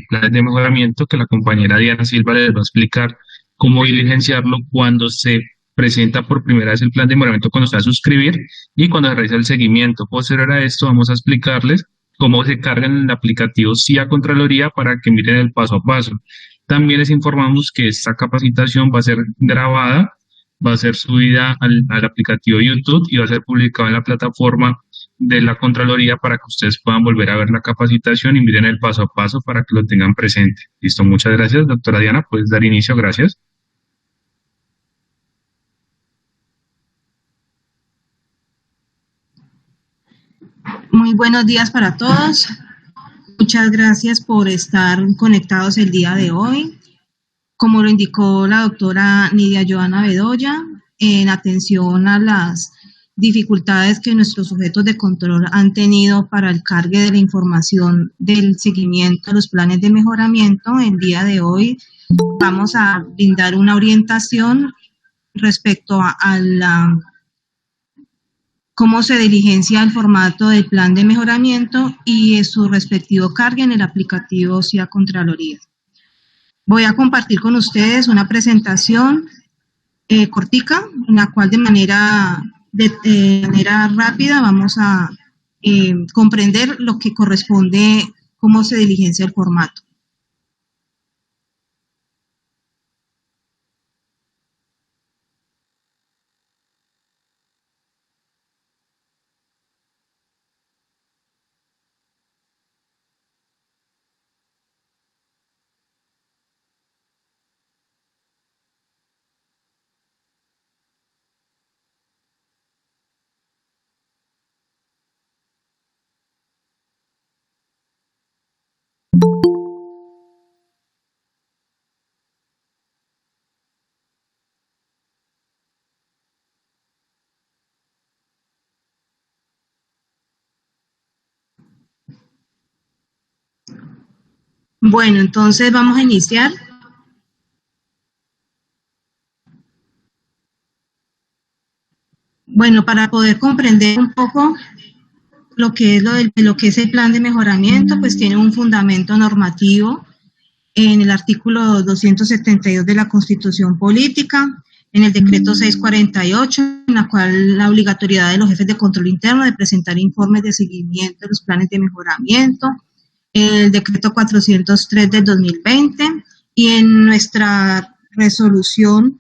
planes de mejoramiento que la compañera Diana Silva les va a explicar cómo diligenciarlo cuando se presenta por primera vez el plan de mejoramiento, cuando se va a suscribir y cuando se realiza el seguimiento. Posterior a esto, vamos a explicarles cómo se carga en el aplicativo CIA Contraloría para que miren el paso a paso. También les informamos que esta capacitación va a ser grabada, va a ser subida al aplicativo YouTube y va a ser publicada en la plataforma de la Contraloría para que ustedes puedan volver a ver la capacitación y miren el paso a paso para que lo tengan presente. Listo, muchas gracias, doctora Diana. Puedes dar inicio, gracias. Muy buenos días para todos. Muchas gracias por estar conectados el día de hoy. Como lo indicó la doctora Nidia Joana Bedoya, en atención a las dificultades que nuestros sujetos de control han tenido para el cargue de la información del seguimiento a los planes de mejoramiento, el día de hoy vamos a brindar una orientación respecto a la cómo se diligencia el formato del plan de mejoramiento y su respectivo cargue en el aplicativo CIA Contraloría. Voy a compartir con ustedes una presentación cortica, en la cual de manera rápida vamos a comprender lo que corresponde, cómo se diligencia el formato. Bueno, entonces vamos a iniciar. Bueno, para poder comprender un poco lo que es el plan de mejoramiento, pues tiene un fundamento normativo en el artículo 272 de la Constitución Política, en el decreto 648, en la cual la obligatoriedad de los jefes de control interno de presentar informes de seguimiento de los planes de mejoramiento, el decreto 403 del 2020 y en nuestra resolución,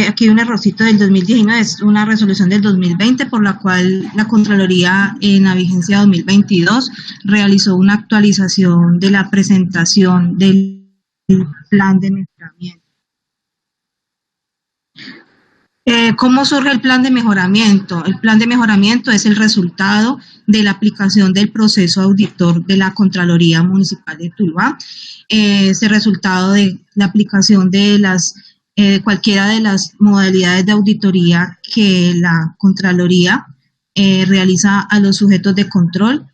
aquí hay un errorcito del 2019, es una resolución del 2020 por la cual la Contraloría en la vigencia 2022 realizó una actualización de la presentación del plan de mejoramiento. ¿Cómo surge el plan de mejoramiento? El plan de mejoramiento es el resultado de la aplicación del proceso auditor de la Contraloría Municipal de Tuluá. Es el resultado de la aplicación de cualquiera de las modalidades de auditoría que la Contraloría realiza a los sujetos de control.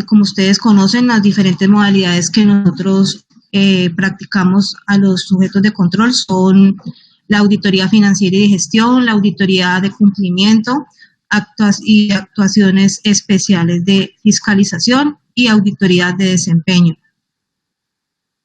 Como ustedes conocen, las diferentes modalidades que nosotros practicamos a los sujetos de control son la auditoría financiera y de gestión, la auditoría de cumplimiento y actuaciones especiales de fiscalización y auditoría de desempeño.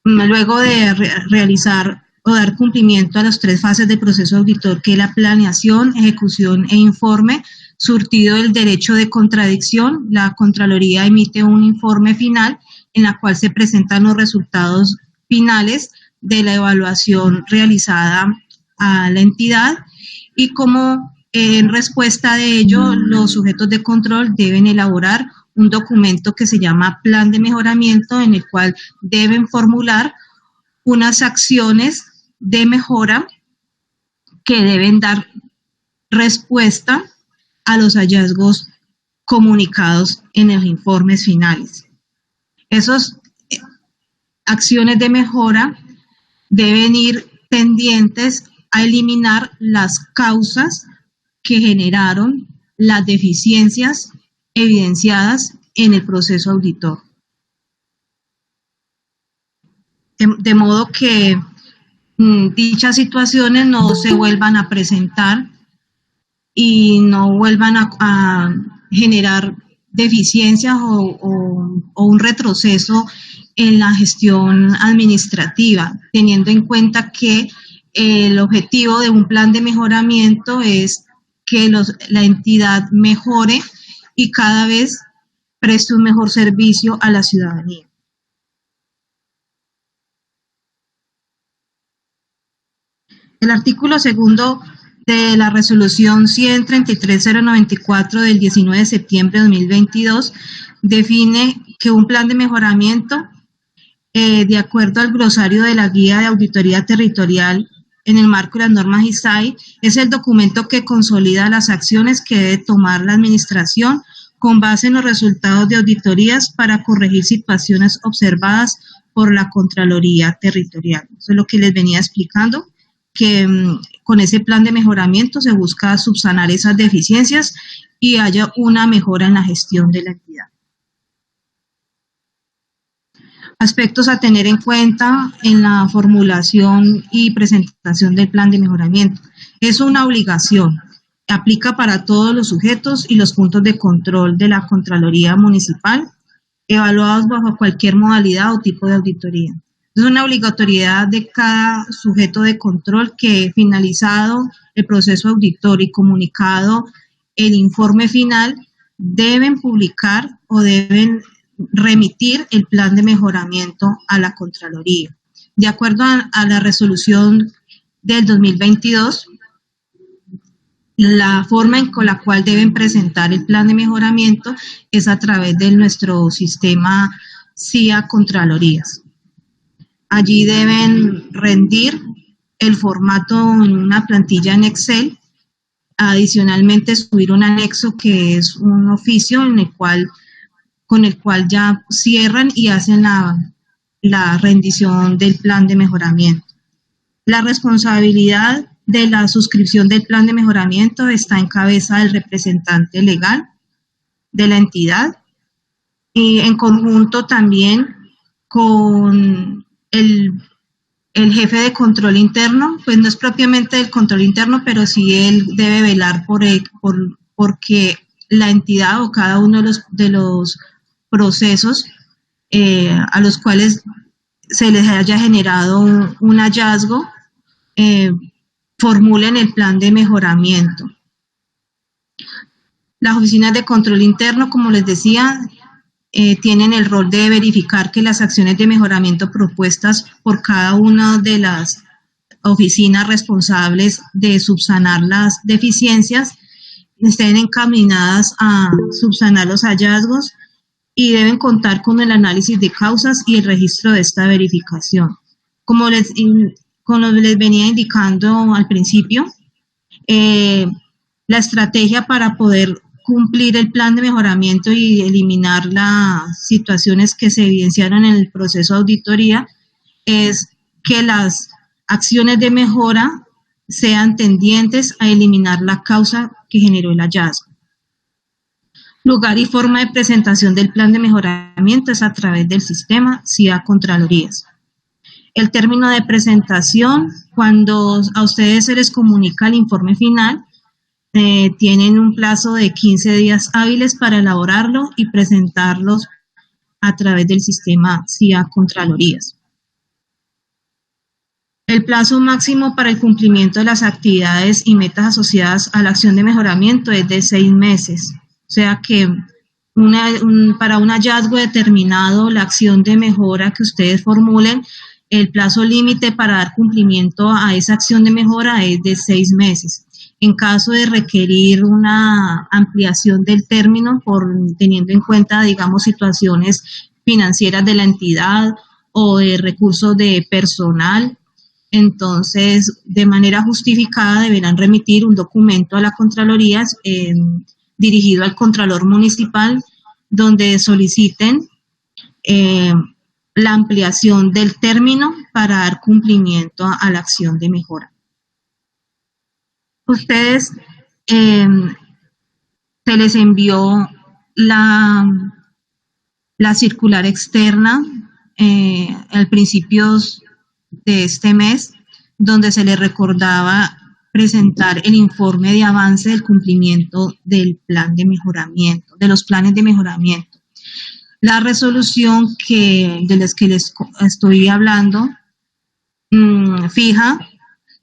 Luego de realizar o dar cumplimiento a las 3 fases del proceso auditor, que es la planeación, ejecución e informe, surtido del derecho de contradicción, la Contraloría emite un informe final en la cual se presentan los resultados finales de la evaluación realizada a la entidad y como en respuesta de ello los sujetos de control deben elaborar un documento que se llama plan de mejoramiento en el cual deben formular unas acciones de mejora que deben dar respuesta a los hallazgos comunicados en los informes finales. Esas acciones de mejora deben ir tendientes a eliminar las causas que generaron las deficiencias evidenciadas en el proceso auditor. De modo que dichas situaciones no se vuelvan a presentar y no vuelvan a generar deficiencias o un retroceso en la gestión administrativa, teniendo en cuenta que el objetivo de un plan de mejoramiento es que la entidad mejore y cada vez preste un mejor servicio a la ciudadanía. El artículo segundo de la resolución 133.094 del 19 de septiembre de 2022 define que un plan de mejoramiento, de acuerdo al glosario de la Guía de Auditoría Territorial en el marco de las normas ISAI, es el documento que consolida las acciones que debe tomar la administración con base en los resultados de auditorías para corregir situaciones observadas por la Contraloría Territorial. Eso es lo que les venía explicando, que con ese plan de mejoramiento se busca subsanar esas deficiencias y haya una mejora en la gestión de la entidad. Aspectos a tener en cuenta en la formulación y presentación del plan de mejoramiento. Es una obligación, aplica para todos los sujetos y los puntos de control de la Contraloría Municipal, evaluados bajo cualquier modalidad o tipo de auditoría. Es una obligatoriedad de cada sujeto de control que, finalizado el proceso auditor y comunicado el informe final, deben publicar o deben remitir el plan de mejoramiento a la Contraloría. De acuerdo a la resolución del 2022, la forma con la cual deben presentar el plan de mejoramiento es a través de nuestro sistema CIA Contralorías. Allí deben rendir el formato en una plantilla en Excel, adicionalmente subir un anexo que es un oficio con el cual ya cierran y hacen la rendición del plan de mejoramiento. La responsabilidad de la suscripción del plan de mejoramiento está en cabeza del representante legal de la entidad y en conjunto también con el jefe de control interno, pues no es propiamente del control interno, pero sí él debe velar porque la entidad o cada uno de los procesos a los cuales se les haya generado un hallazgo, formulen el plan de mejoramiento. Las oficinas de control interno, como les decía, tienen el rol de verificar que las acciones de mejoramiento propuestas por cada una de las oficinas responsables de subsanar las deficiencias estén encaminadas a subsanar los hallazgos y deben contar con el análisis de causas y el registro de esta verificación. Como les venía indicando al principio, la estrategia para poder cumplir el plan de mejoramiento y eliminar las situaciones que se evidenciaron en el proceso de auditoría es que las acciones de mejora sean tendientes a eliminar la causa que generó el hallazgo. Lugar y forma de presentación del plan de mejoramiento es a través del sistema CIA Contralorías. El término de presentación, cuando a ustedes se les comunica el informe final, tienen un plazo de 15 días hábiles para elaborarlo y presentarlos a través del sistema CIA Contralorías. El plazo máximo para el cumplimiento de las actividades y metas asociadas a la acción de mejoramiento es de 6 meses. O sea que para un hallazgo determinado, la acción de mejora que ustedes formulen, el plazo límite para dar cumplimiento a esa acción de mejora es de 6 meses. En caso de requerir una ampliación del término, teniendo en cuenta, digamos, situaciones financieras de la entidad o de recursos de personal, entonces, de manera justificada, deberán remitir un documento a la Contraloría dirigido al Contralor Municipal, donde soliciten la ampliación del término para dar cumplimiento a la acción de mejora. Ustedes se les envió la circular externa al principio de este mes, donde se les recordaba presentar el informe de avance del cumplimiento del plan de mejoramiento. de los planes de mejoramiento. La resolución de las que les estoy hablando fija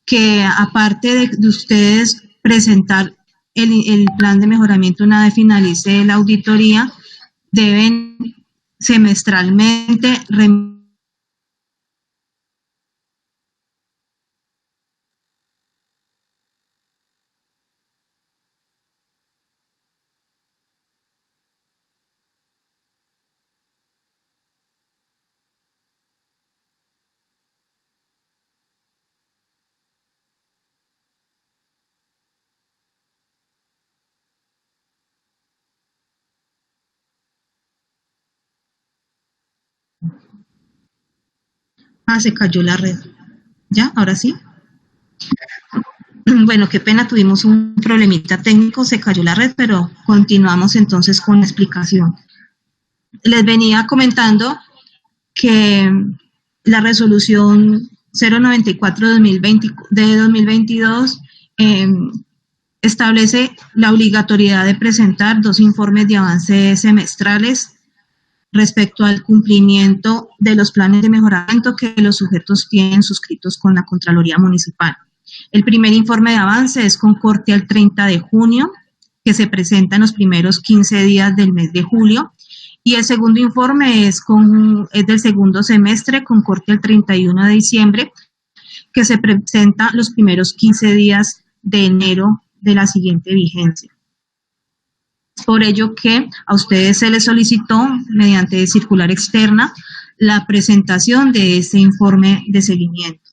que aparte de ustedes presentar el plan de mejoramiento una vez finalice la auditoría, deben semestralmente se cayó la red. ¿Ya? ¿Ahora sí? Bueno, qué pena, tuvimos un problemita técnico, se cayó la red, pero continuamos entonces con la explicación. Les venía comentando que la resolución 094 de 2022 establece la obligatoriedad de presentar 2 informes de avance semestrales respecto al cumplimiento de los planes de mejoramiento que los sujetos tienen suscritos con la Contraloría Municipal. El primer informe de avance es con corte al 30 de junio, que se presenta en los primeros 15 días del mes de julio, y el segundo informe es del segundo semestre con corte al 31 de diciembre, que se presenta los primeros 15 días de enero de la siguiente vigencia. Por ello que a ustedes se les solicitó, mediante circular externa, la presentación de este informe de seguimiento.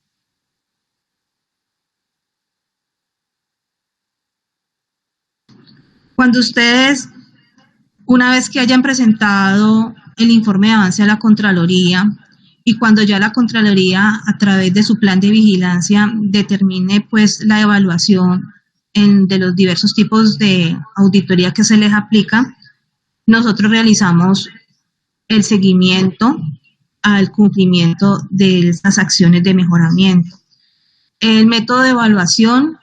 Cuando ustedes, una vez que hayan presentado el informe de avance a la Contraloría y cuando ya la Contraloría, a través de su plan de vigilancia, determine pues la evaluación de los diversos tipos de auditoría que se les aplica, nosotros realizamos el seguimiento al cumplimiento de estas acciones de mejoramiento. El método de evaluación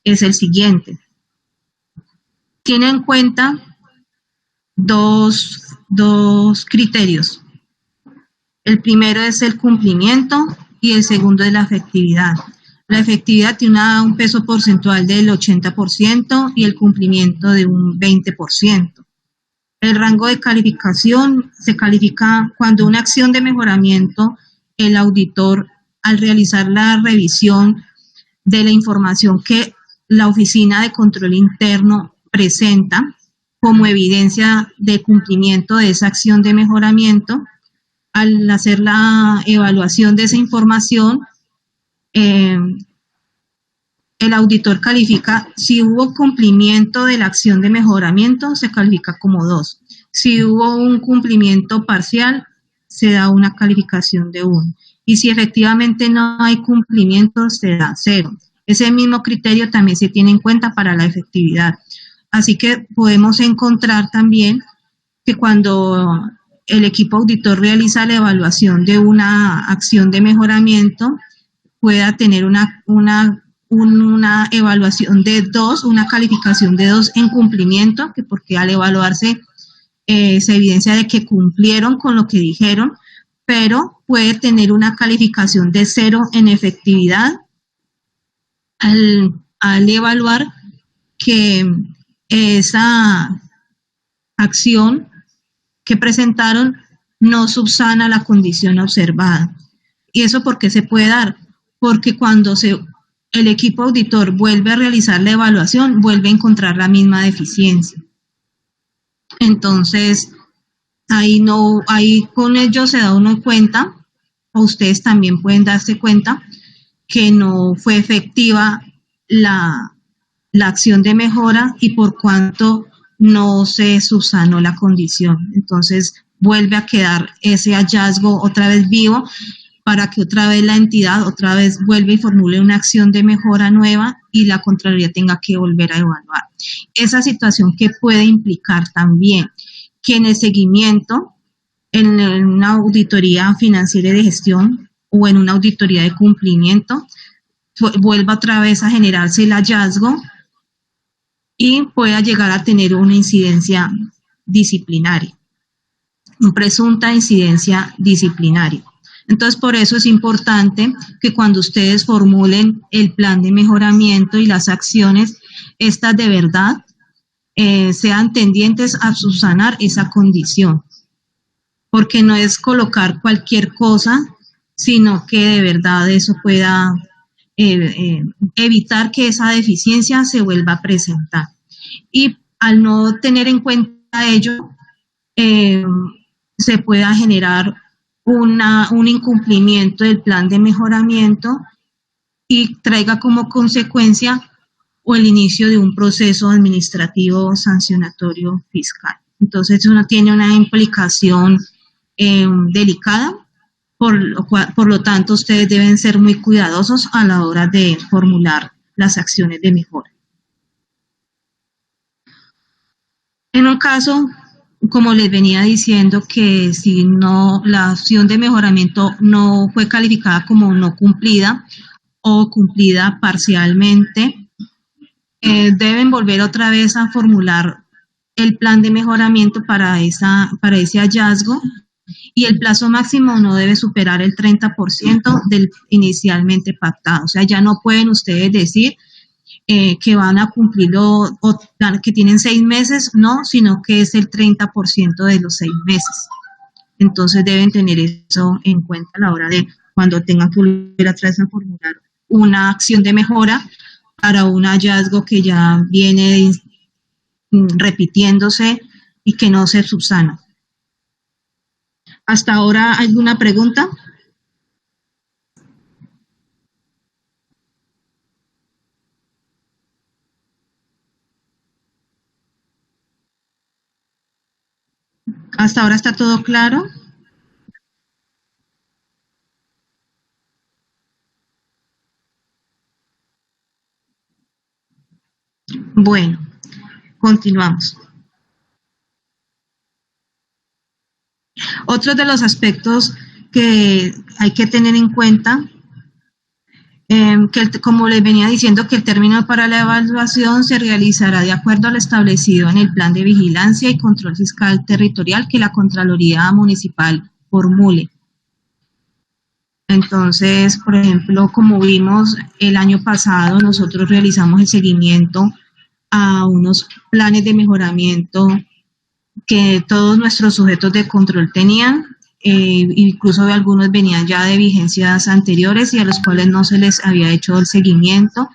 es el siguiente. Tiene en cuenta dos criterios. El primero es el cumplimiento y el segundo es la efectividad. La efectividad tiene un peso porcentual del 80% y el cumplimiento de un 20%. El rango de calificación se califica cuando una acción de mejoramiento, el auditor, al realizar la revisión de la información que la Oficina de Control Interno presenta como evidencia de cumplimiento de esa acción de mejoramiento, al hacer la evaluación de esa información, el auditor califica, si hubo cumplimiento de la acción de mejoramiento, se califica como 2. Si hubo un cumplimiento parcial, se da una calificación de 1. Y si efectivamente no hay cumplimiento, se da 0. Ese mismo criterio también se tiene en cuenta para la efectividad. Así que podemos encontrar también que cuando el equipo auditor realiza la evaluación de una acción de mejoramiento, pueda tener una evaluación de 2, una calificación de 2 en cumplimiento, que porque al evaluarse se evidencia de que cumplieron con lo que dijeron, pero puede tener una calificación de 0 en efectividad al evaluar que esa acción que presentaron no subsana la condición observada. ¿Y eso por qué se puede dar? Porque cuando el equipo auditor vuelve a realizar la evaluación, vuelve a encontrar la misma deficiencia. Entonces, ahí con ello se da uno cuenta, o ustedes también pueden darse cuenta, que no fue efectiva la acción de mejora y por cuanto no se subsanó la condición. Entonces, vuelve a quedar ese hallazgo otra vez vivo para que otra vez la entidad otra vez vuelva y formule una acción de mejora nueva y la Contraloría tenga que volver a evaluar. Esa situación que puede implicar también que en el seguimiento, en una auditoría financiera y de gestión o en una auditoría de cumplimiento, vuelva otra vez a generarse el hallazgo y pueda llegar a tener una incidencia disciplinaria, una presunta incidencia disciplinaria. Entonces, por eso es importante que cuando ustedes formulen el plan de mejoramiento y las acciones, estas de verdad sean tendientes a subsanar esa condición, porque no es colocar cualquier cosa, sino que de verdad eso pueda evitar que esa deficiencia se vuelva a presentar. Y al no tener en cuenta ello, se pueda generar un incumplimiento del plan de mejoramiento y traiga como consecuencia o el inicio de un proceso administrativo sancionatorio fiscal. Entonces, uno tiene una implicación delicada, por lo tanto, ustedes deben ser muy cuidadosos a la hora de formular las acciones de mejora. En un caso, como les venía diciendo, que si no, la acción de mejoramiento no fue calificada como no cumplida o cumplida parcialmente, deben volver otra vez a formular el plan de mejoramiento para ese hallazgo, y el plazo máximo no debe superar el 30% del inicialmente pactado. O sea, ya no pueden ustedes decir que van a cumplirlo o que tienen 6 meses, no, sino que es el 30% de los 6 meses. Entonces deben tener eso en cuenta a la hora de cuando tengan que volver atrás a formular una acción de mejora para un hallazgo que ya viene repitiéndose y que no se subsana. ¿Hasta ahora alguna pregunta? ¿Hasta ahora está todo claro? Bueno, continuamos. Otro de los aspectos que hay que tener en cuenta, como les venía diciendo, que el término para la evaluación se realizará de acuerdo a lo establecido en el Plan de Vigilancia y Control Fiscal Territorial que la Contraloría Municipal formule. Entonces, por ejemplo, como vimos el año pasado, nosotros realizamos el seguimiento a unos planes de mejoramiento que todos nuestros sujetos de control tenían, incluso algunos venían ya de vigencias anteriores y a los cuales no se les había hecho el seguimiento.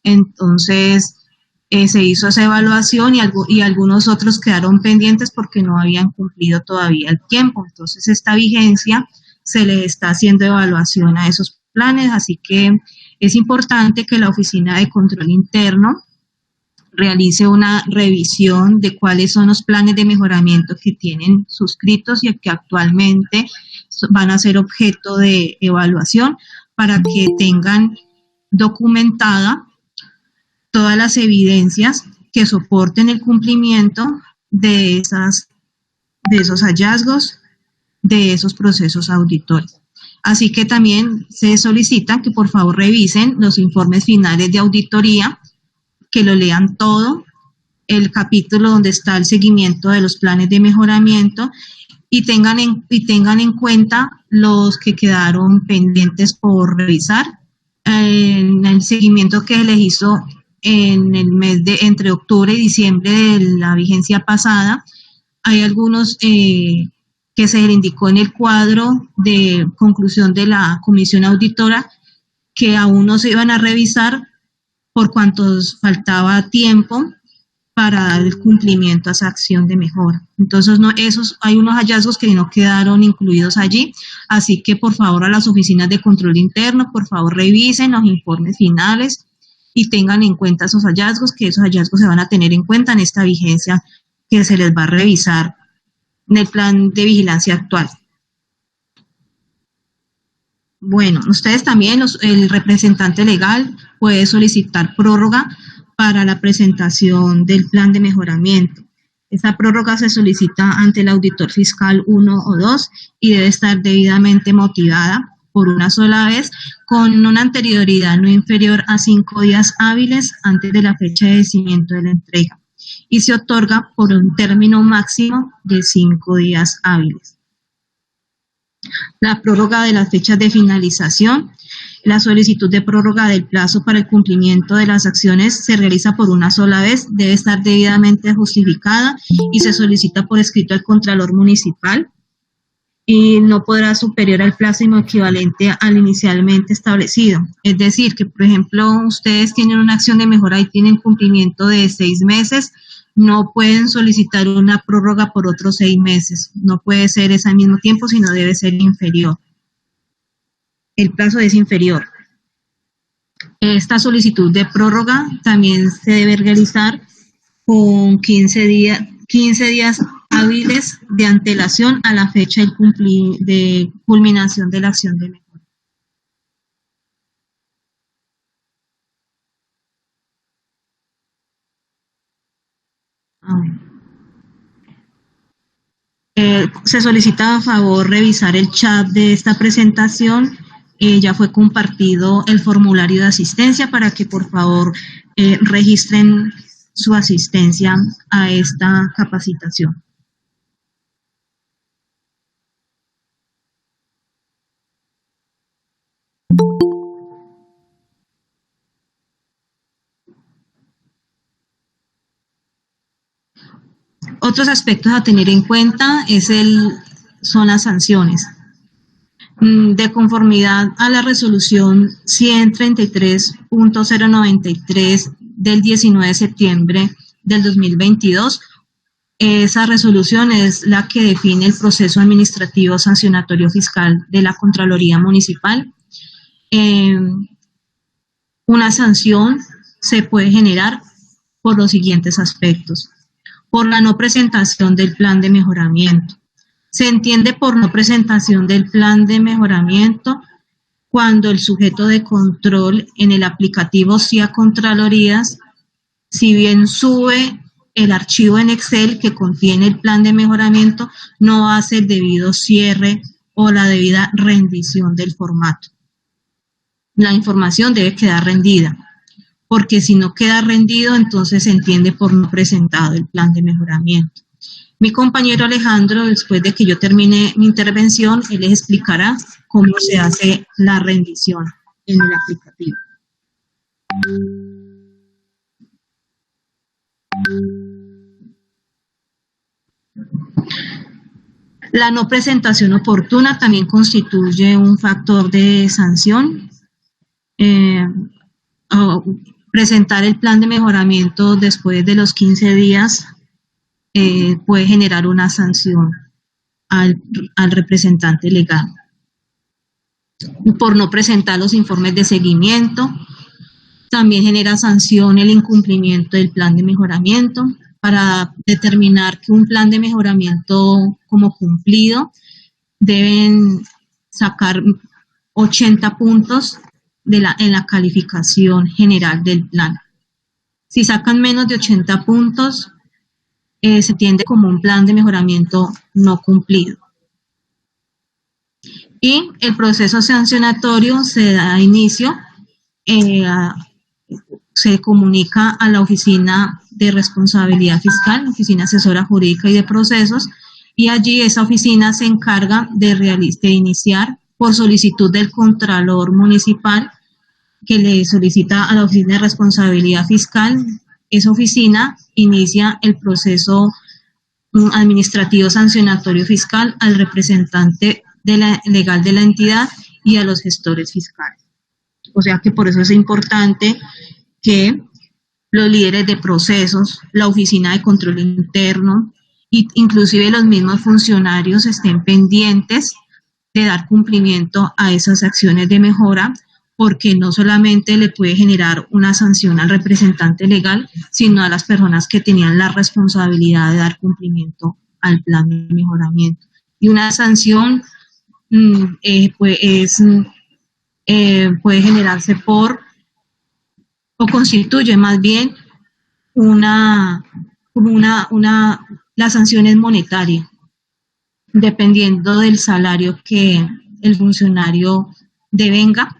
Entonces, se hizo esa evaluación y algunos otros quedaron pendientes porque no habían cumplido todavía el tiempo. Entonces, esta vigencia se le está haciendo evaluación a esos planes, así que es importante que la Oficina de Control Interno realice una revisión de cuáles son los planes de mejoramiento que tienen suscritos y que actualmente van a ser objeto de evaluación para que tengan documentada todas las evidencias que soporten el cumplimiento de esos hallazgos, de esos procesos auditores. Así que también se solicita que por favor revisen los informes finales de auditoría, que lo lean todo, el capítulo donde está el seguimiento de los planes de mejoramiento y tengan en cuenta los que quedaron pendientes por revisar. En el seguimiento que les hizo en el mes entre octubre y diciembre de la vigencia pasada, hay algunos que se le indicó en el cuadro de conclusión de la comisión auditora que aún no se iban a revisar por cuantos faltaba tiempo para dar el cumplimiento a esa acción de mejora. Entonces, hay unos hallazgos que no quedaron incluidos allí, así que por favor a las oficinas de control interno, por favor revisen los informes finales y tengan en cuenta esos hallazgos, que esos hallazgos se van a tener en cuenta en esta vigencia que se les va a revisar en el plan de vigilancia actual. Bueno, ustedes también, el representante legal puede solicitar prórroga para la presentación del plan de mejoramiento. Esta prórroga se solicita ante el auditor fiscal 1 o 2 y debe estar debidamente motivada por una sola vez con una anterioridad no inferior a 5 días hábiles antes de la fecha de vencimiento de la entrega. y se otorga por un término máximo de 5 días hábiles. La prórroga de las fechas de finalización. La solicitud de prórroga del plazo para el cumplimiento de las acciones se realiza por una sola vez, debe estar debidamente justificada y se solicita por escrito al Contralor Municipal y no podrá superior al plazo equivalente al inicialmente establecido. Es decir, que por ejemplo ustedes tienen una acción de mejora y tienen cumplimiento de 6 meses, no pueden solicitar una prórroga por otros 6 meses. No puede ser ese al mismo tiempo, sino debe ser inferior. El plazo es inferior. Esta solicitud de prórroga también se debe realizar con 15 días hábiles de antelación a la fecha de culminación de la acción de mejora. Se solicita a favor revisar el chat de esta presentación. Ya fue compartido el formulario de asistencia para que por favor registren su asistencia a esta capacitación. Otros aspectos a tener en cuenta son las sanciones. De conformidad a la resolución 133.093 del 19 de septiembre del 2022, esa resolución es la que define el proceso administrativo sancionatorio fiscal de la Contraloría Municipal. Una sanción se puede generar por los siguientes aspectos. Por la no presentación del plan de mejoramiento. Se entiende por no presentación del plan de mejoramiento cuando el sujeto de control en el aplicativo CIA Contralorías, si bien sube el archivo en Excel que contiene el plan de mejoramiento, no hace el debido cierre o la debida rendición del formato. La información debe quedar rendida, porque si no queda rendido, entonces se entiende por no presentado el plan de mejoramiento. Mi compañero Alejandro, después de que yo termine mi intervención, él les explicará cómo se hace la rendición en el aplicativo. La no presentación oportuna también constituye un factor de sanción. Presentar el plan de mejoramiento después de los 15 días puede generar una sanción al representante legal. Por no presentar los informes de seguimiento, también genera sanción el incumplimiento del plan de mejoramiento. Para determinar que un plan de mejoramiento como cumplido, deben sacar 80 puntos en la calificación general del plan. Si sacan menos de 80 puntos, se entiende como un plan de mejoramiento no cumplido. Y el proceso sancionatorio se da inicio, se comunica a la Oficina de Responsabilidad Fiscal, Oficina Asesora Jurídica y de Procesos, y allí esa oficina se encarga de iniciar por solicitud del Contralor Municipal, que le solicita a la Oficina de Responsabilidad Fiscal. Esa oficina inicia el proceso administrativo sancionatorio fiscal al representante legal de la entidad y a los gestores fiscales. O sea que por eso es importante que los líderes de procesos, la oficina de control interno e inclusive los mismos funcionarios estén pendientes de dar cumplimiento a esas acciones de mejora, porque no solamente le puede generar una sanción al representante legal, sino a las personas que tenían la responsabilidad de dar cumplimiento al plan de mejoramiento. Y una sanción puede generarse o constituye más bien la sanción es monetaria, dependiendo del salario que el funcionario devenga,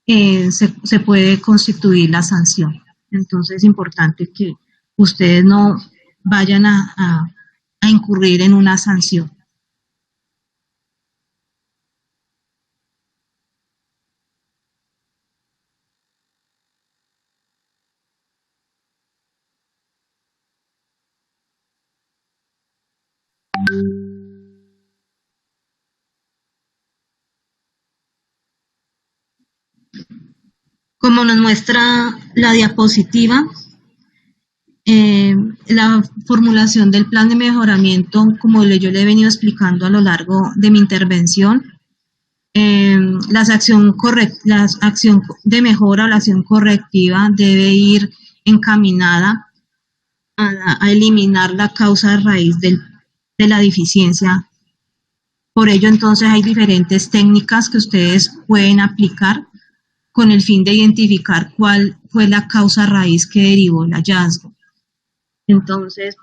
se puede constituir la sanción. Entonces es importante que ustedes no vayan a incurrir en una sanción. Como nos muestra la diapositiva, la formulación del plan de mejoramiento, como yo le he venido explicando a lo largo de mi intervención, la acción de mejora o la acción correctiva debe ir encaminada a eliminar la causa raíz de la deficiencia. Por ello, entonces, hay diferentes técnicas que ustedes pueden aplicar con el fin de identificar cuál fue la causa raíz que derivó el hallazgo. Entonces,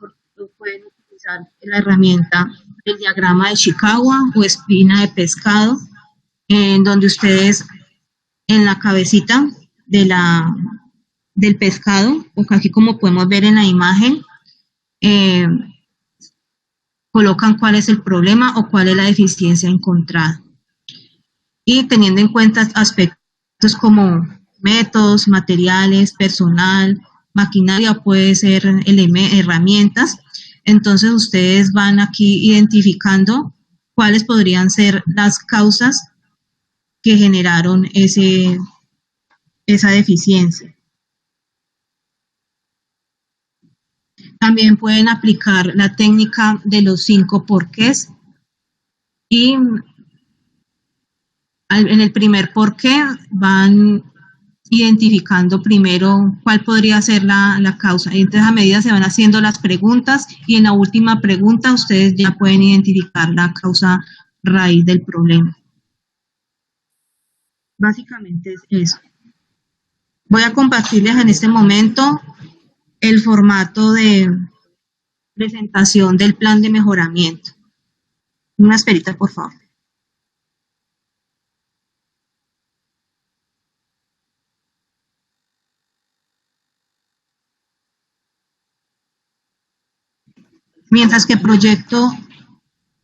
pueden utilizar la herramienta del diagrama de Chicagua o espina de pescado, en donde ustedes en la cabecita del pescado, o aquí como podemos ver en la imagen, colocan cuál es el problema o cuál es la deficiencia encontrada. Y teniendo en cuenta aspectos como métodos, materiales, personal, maquinaria, puede ser herramientas, entonces ustedes van aquí identificando cuáles podrían ser las causas que generaron esa deficiencia. También pueden aplicar la técnica de los 5 porqués y en el primer porqué van identificando primero cuál podría ser la causa. Entonces, a medida se van haciendo las preguntas y en la última pregunta ustedes ya pueden identificar la causa raíz del problema. Básicamente es eso. Voy a compartirles en este momento el formato de presentación del plan de mejoramiento. Una esperita, por favor. Mientras que proyecto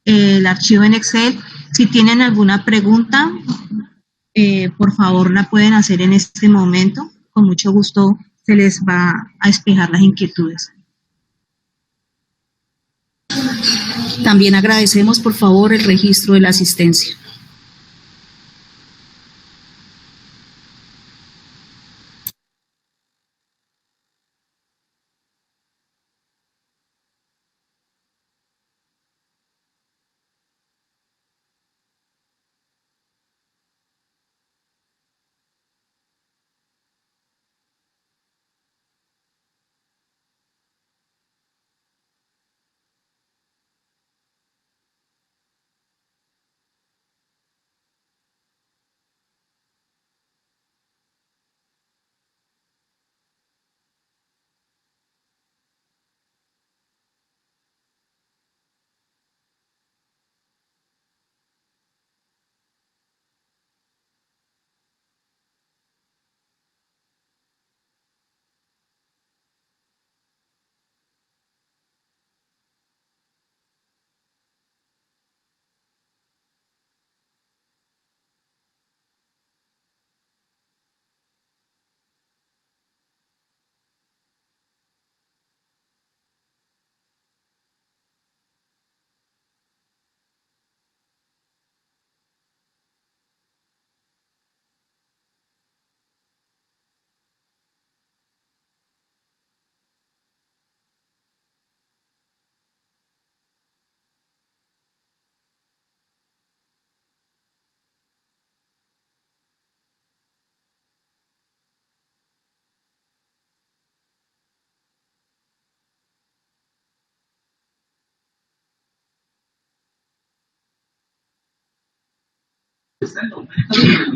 el archivo en Excel, si tienen alguna pregunta, por favor la pueden hacer en este momento. Con mucho gusto se les va a despejar las inquietudes. También agradecemos, por favor, el registro de la asistencia.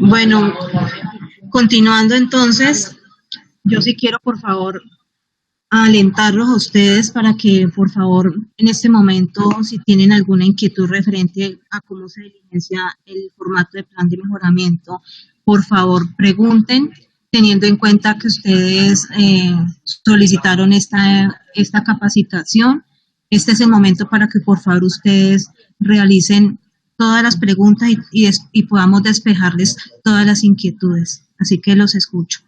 Bueno, continuando entonces, yo sí quiero, por favor, alentarlos a ustedes para que, por favor, en este momento, si tienen alguna inquietud referente a cómo se diligencia el formato de plan de mejoramiento, por favor, pregunten. teniendo en cuenta que ustedes solicitaron esta capacitación. Este es el momento para que por favor ustedes realicen todas las preguntas y podamos despejarles todas las inquietudes. Así que los escucho.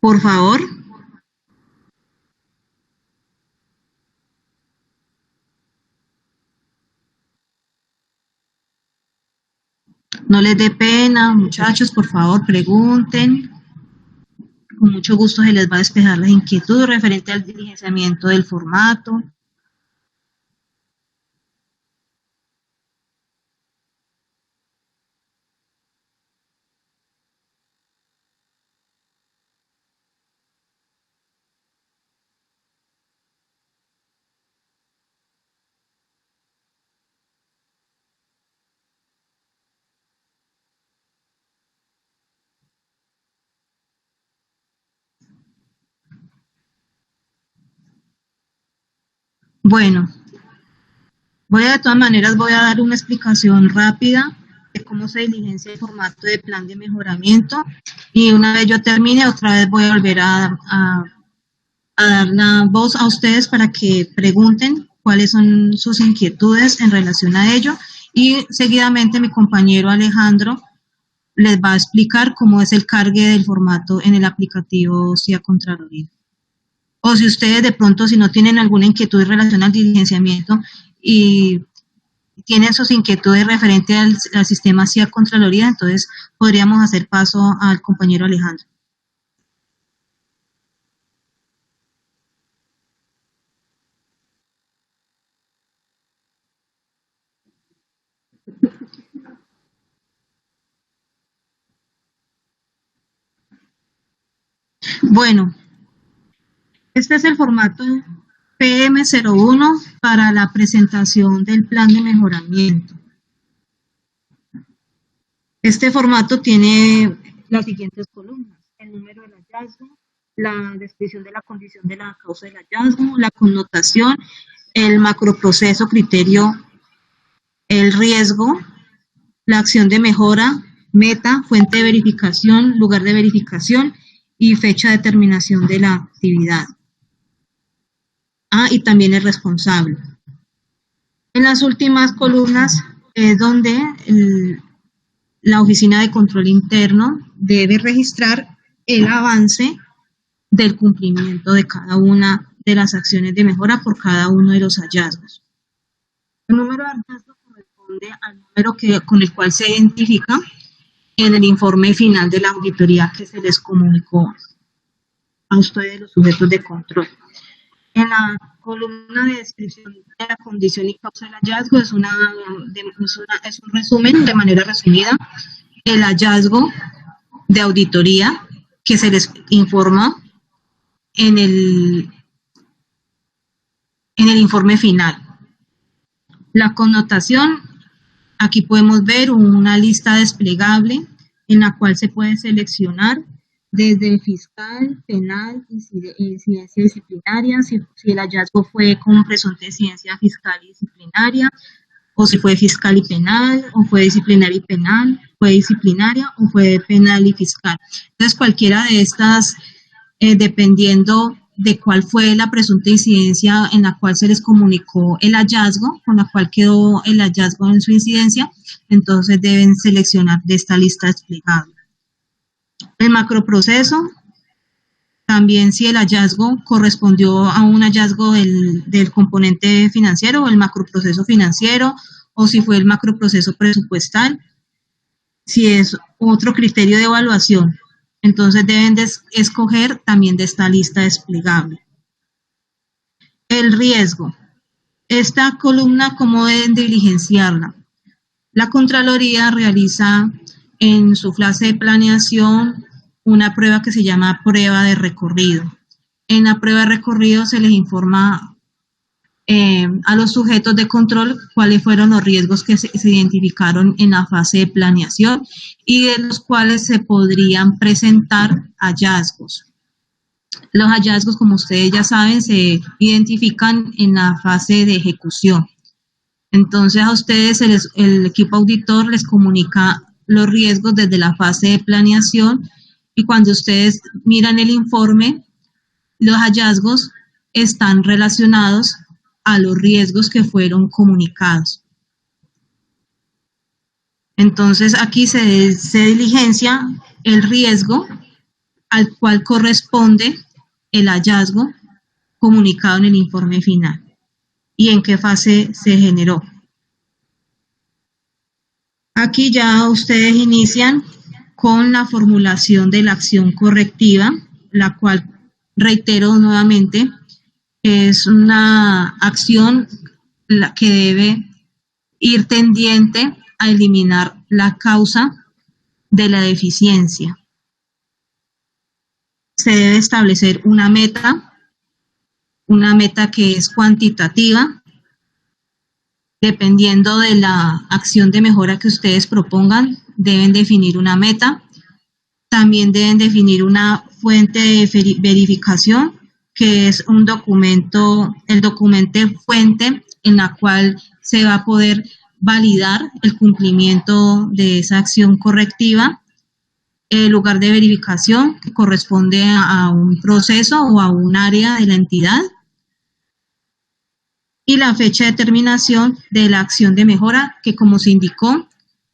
Por favor. No les dé pena, muchachos, por favor, pregunten. Con mucho gusto se les va a despejar las inquietudes referente al diligenciamiento del formato. Bueno, de todas maneras voy a dar una explicación rápida de cómo se diligencia el formato de plan de mejoramiento y una vez yo termine, otra vez voy a volver a dar la voz a ustedes para que pregunten cuáles son sus inquietudes en relación a ello y seguidamente mi compañero Alejandro les va a explicar cómo es el cargue del formato en el aplicativo CIA Contraloría. O si ustedes de pronto, si no tienen alguna inquietud en relación al diligenciamiento y tienen sus inquietudes referente al sistema CIA Contraloría, entonces podríamos hacer paso al compañero Alejandro. Bueno, este es el formato PM01 para la presentación del plan de mejoramiento. Este formato tiene las siguientes columnas: el número del hallazgo, la descripción de la condición de la causa del hallazgo, la connotación, el macroproceso, criterio, el riesgo, la acción de mejora, meta, fuente de verificación, lugar de verificación y fecha de terminación de la actividad. Y también el responsable. En las últimas columnas es donde la Oficina de Control Interno debe registrar el avance del cumplimiento de cada una de las acciones de mejora por cada uno de los hallazgos. El número de hallazgo corresponde al número con el cual se identifica en el informe final de la auditoría que se les comunicó a ustedes, los sujetos de control. En la columna de descripción de la condición y causa del hallazgo es un resumen, de manera resumida, el hallazgo de auditoría que se les informa en el informe final. La connotación, aquí podemos ver una lista desplegable en la cual se puede seleccionar desde fiscal, penal, incidencia disciplinaria, si el hallazgo fue con presunta incidencia fiscal y disciplinaria, o si fue fiscal y penal, o fue disciplinaria y penal, fue disciplinaria o fue penal y fiscal. Entonces cualquiera de estas, dependiendo de cuál fue la presunta incidencia en la cual se les comunicó el hallazgo, con la cual quedó el hallazgo en su incidencia, entonces deben seleccionar de esta lista desplegable. El macroproceso, también si el hallazgo correspondió a un hallazgo del componente financiero o el macroproceso financiero, o si fue el macroproceso presupuestal, si es otro criterio de evaluación, entonces deben escoger también de esta lista desplegable. El riesgo. Esta columna, ¿cómo deben diligenciarla? La Contraloría realiza en su fase de planeación una prueba que se llama prueba de recorrido. En la prueba de recorrido se les informa a los sujetos de control cuáles fueron los riesgos que se identificaron en la fase de planeación y de los cuales se podrían presentar hallazgos. Los hallazgos, como ustedes ya saben, se identifican en la fase de ejecución. Entonces a ustedes el equipo auditor les comunica los riesgos desde la fase de planeación y cuando ustedes miran el informe, los hallazgos están relacionados a los riesgos que fueron comunicados. Entonces aquí se diligencia el riesgo al cual corresponde el hallazgo comunicado en el informe final y en qué fase se generó. Aquí ya ustedes inician con la formulación de la acción correctiva, la cual, reitero nuevamente, es una acción que debe ir tendiente a eliminar la causa de la deficiencia. Se debe establecer una meta que es cuantitativa, dependiendo de la acción de mejora que ustedes propongan, deben definir una meta. También deben definir una fuente de verificación, que es un documento, el documento fuente en la cual se va a poder validar el cumplimiento de esa acción correctiva. El lugar de verificación que corresponde a un proceso o a un área de la entidad. Y la fecha de terminación de la acción de mejora, que como se indicó,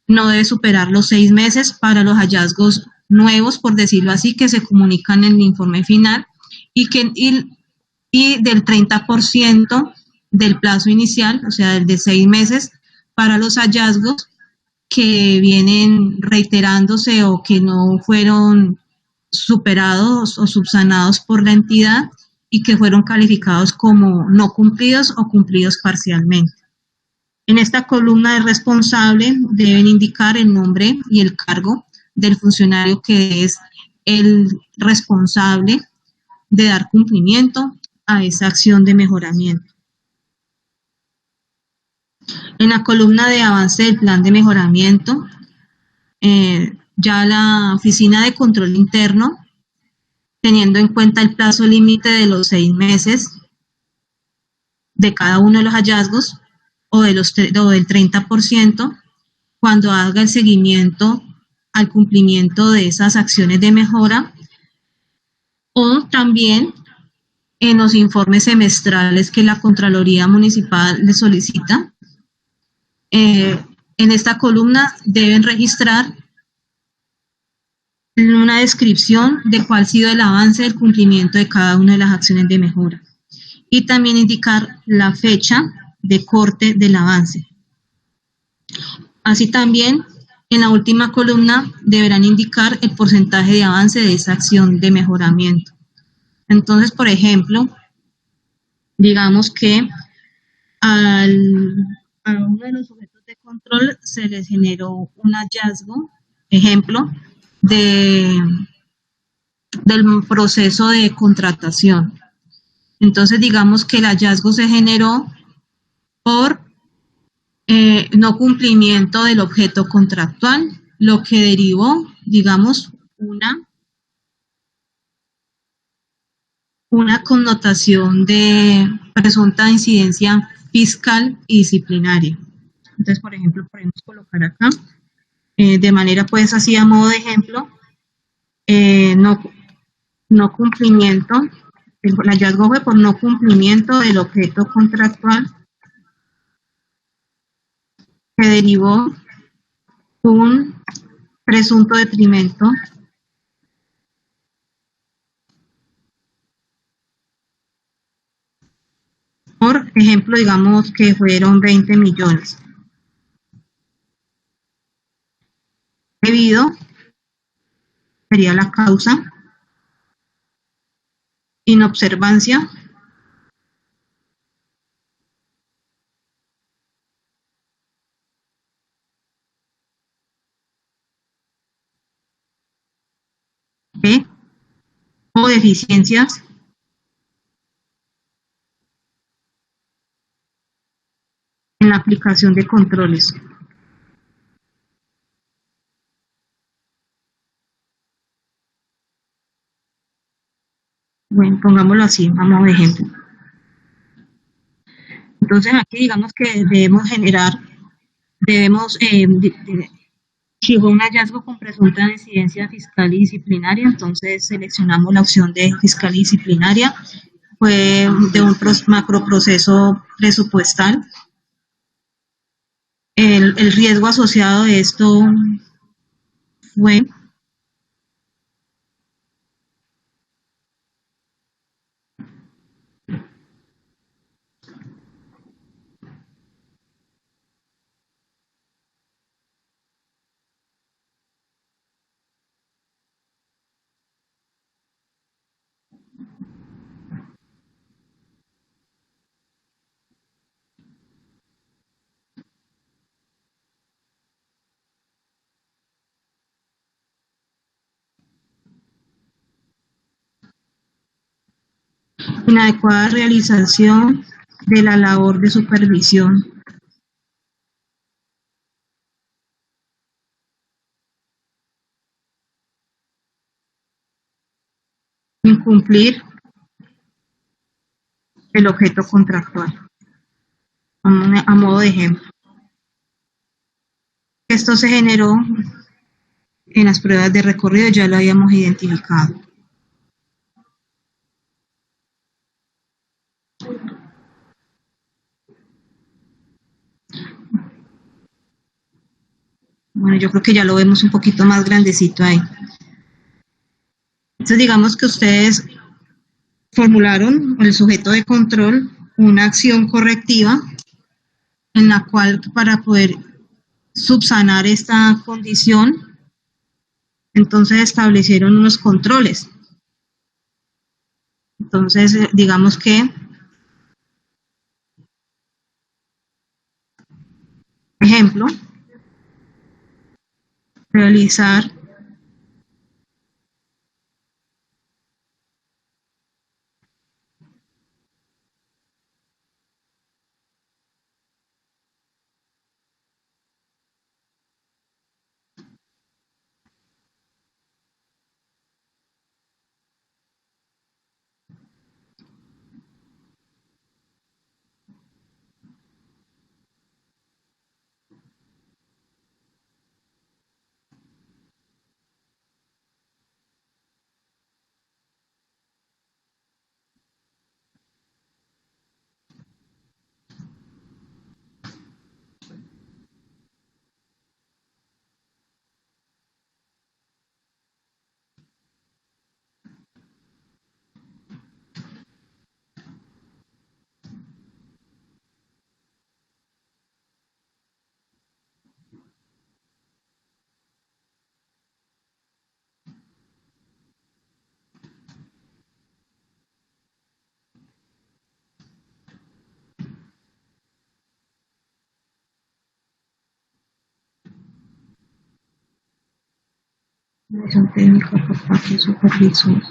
no debe superar los 6 meses para los hallazgos nuevos, por decirlo así, que se comunican en el informe final y del 30% del plazo inicial, o sea, el de 6 meses, para los hallazgos que vienen reiterándose o que no fueron superados o subsanados por la entidad y que fueron calificados como no cumplidos o cumplidos parcialmente. En esta columna de responsable deben indicar el nombre y el cargo del funcionario que es el responsable de dar cumplimiento a esa acción de mejoramiento. En la columna de avance del plan de mejoramiento, ya la Oficina de Control Interno, teniendo en cuenta el plazo límite de los 6 meses de cada uno de los hallazgos o del 30%, cuando haga el seguimiento al cumplimiento de esas acciones de mejora, o también en los informes semestrales que la Contraloría Municipal le solicita. En esta columna deben registrar una descripción de cuál ha sido el avance del cumplimiento de cada una de las acciones de mejora y también indicar la fecha de corte del avance. Así también, en la última columna deberán indicar el porcentaje de avance de esa acción de mejoramiento. Entonces, por ejemplo, digamos que a uno de los sujetos de control se les generó un hallazgo, ejemplo, del proceso de contratación. Entonces, digamos que el hallazgo se generó por no cumplimiento del objeto contractual, lo que derivó, digamos, una connotación de presunta incidencia fiscal y disciplinaria. Entonces, por ejemplo, podemos colocar acá, de manera pues así a modo de ejemplo, no cumplimiento, el hallazgo fue por no cumplimiento del objeto contractual que derivó un presunto detrimento por ejemplo, digamos que fueron 20 millones. Debido, sería la causa, inobservancia, ¿eh? O deficiencias en la aplicación de controles. Bueno, pongámoslo así, vamos a ejemplo. Entonces aquí digamos que si fue un hallazgo con presunta incidencia fiscal y disciplinaria, entonces seleccionamos la opción de fiscal y disciplinaria. Fue de un macroproceso presupuestal. El riesgo asociado de esto fue inadecuada realización de la labor de supervisión, incumplir el objeto contractual. A modo de ejemplo, esto se generó en las pruebas de recorrido, ya lo habíamos identificado. Bueno, yo creo que ya lo vemos un poquito más grandecito ahí. Entonces digamos que ustedes formularon el sujeto de control una acción correctiva en la cual para poder subsanar esta condición, entonces establecieron unos controles. Entonces, digamos que, ejemplo, realizar dirección técnica por parte del supervisor.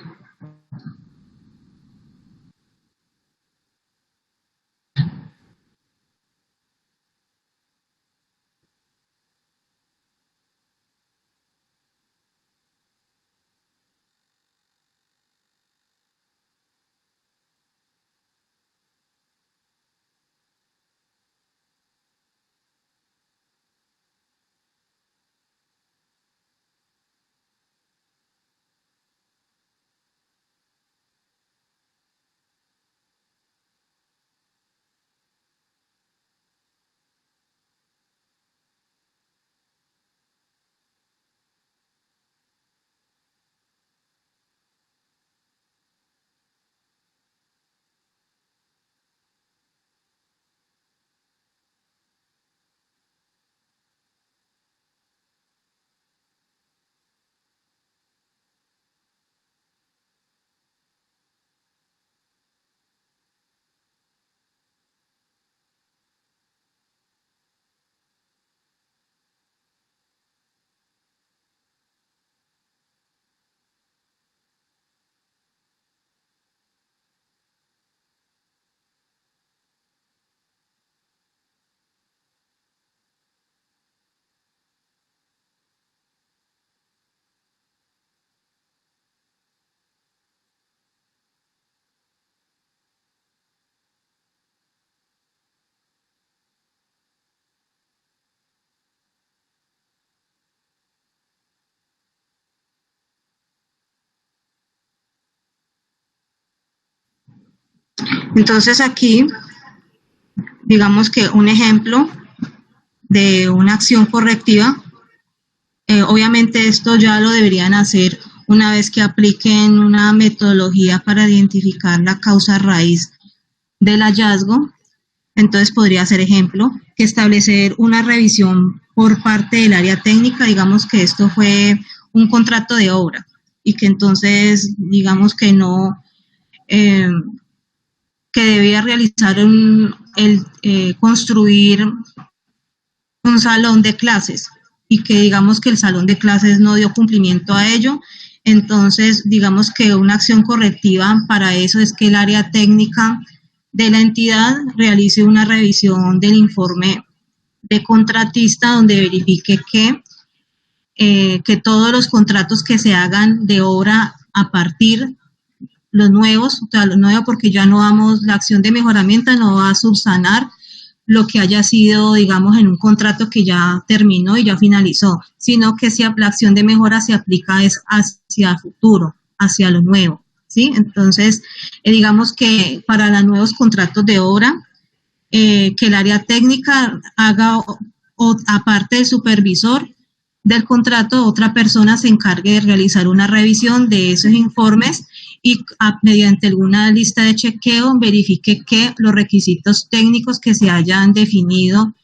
Entonces aquí, digamos que un ejemplo de una acción correctiva, obviamente esto ya lo deberían hacer una vez que apliquen una metodología para identificar la causa raíz del hallazgo. Entonces podría ser ejemplo, que establecer una revisión por parte del área técnica, digamos que esto fue un contrato de obra y que entonces digamos que no, que debía realizar construir un salón de clases y que digamos que el salón de clases no dio cumplimiento a ello. Entonces, digamos que una acción correctiva para eso es que el área técnica de la entidad realice una revisión del informe de contratista donde verifique que todos los contratos que se hagan de obra a partir los nuevos, o sea, los nuevos porque ya no vamos, la acción de mejoramiento no va a subsanar lo que haya sido, digamos, en un contrato que ya terminó y ya finalizó, sino que si la acción de mejora se aplica es hacia el futuro, hacia lo nuevo, ¿sí? Entonces, digamos que para los nuevos contratos de obra, que el área técnica haga, aparte del supervisor del contrato, otra persona se encargue de realizar una revisión de esos informes y mediante alguna lista de chequeo verifique que los requisitos técnicos que se hayan definido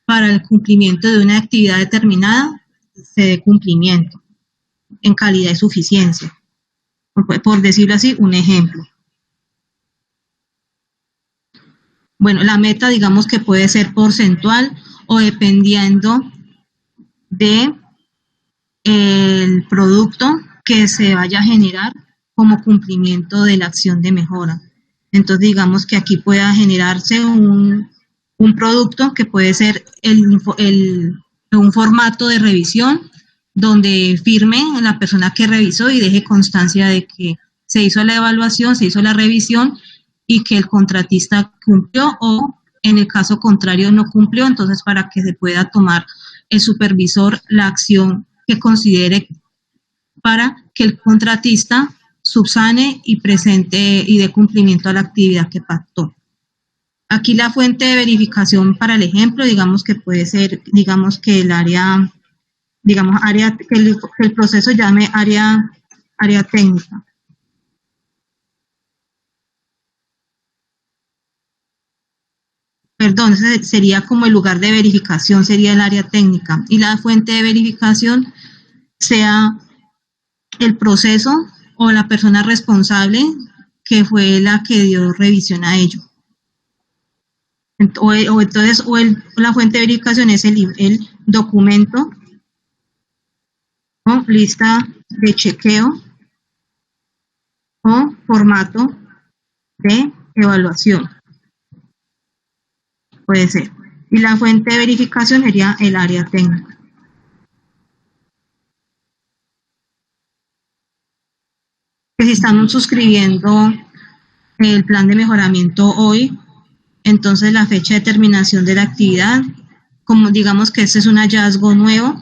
para el cumplimiento de una actividad determinada se dé cumplimiento en calidad y suficiencia. Por decirlo así, un ejemplo. Bueno, la meta digamos que puede ser porcentual o dependiendo de el producto que se vaya a generar como cumplimiento de la acción de mejora. Entonces, digamos que aquí pueda generarse un producto que puede ser un formato de revisión donde firme la persona que revisó y deje constancia de que se hizo la evaluación, se hizo la revisión y que el contratista cumplió o en el caso contrario no cumplió, entonces para que se pueda tomar el supervisor la acción que considere para que el contratista subsane y presente y dé cumplimiento a la actividad que pactó. Aquí la fuente de verificación para el ejemplo, digamos que puede ser, digamos que el área, digamos, que el proceso llame área técnica. Perdón, ese sería como el lugar de verificación, sería el área técnica. Y la fuente de verificación sea el proceso o la persona responsable que fue la que dio revisión a ello. La fuente de verificación es el documento o lista de chequeo o formato de evaluación. Puede ser. Y la fuente de verificación sería el área técnica. Que si estamos suscribiendo el plan de mejoramiento hoy, entonces la fecha de terminación de la actividad, como digamos que este es un hallazgo nuevo,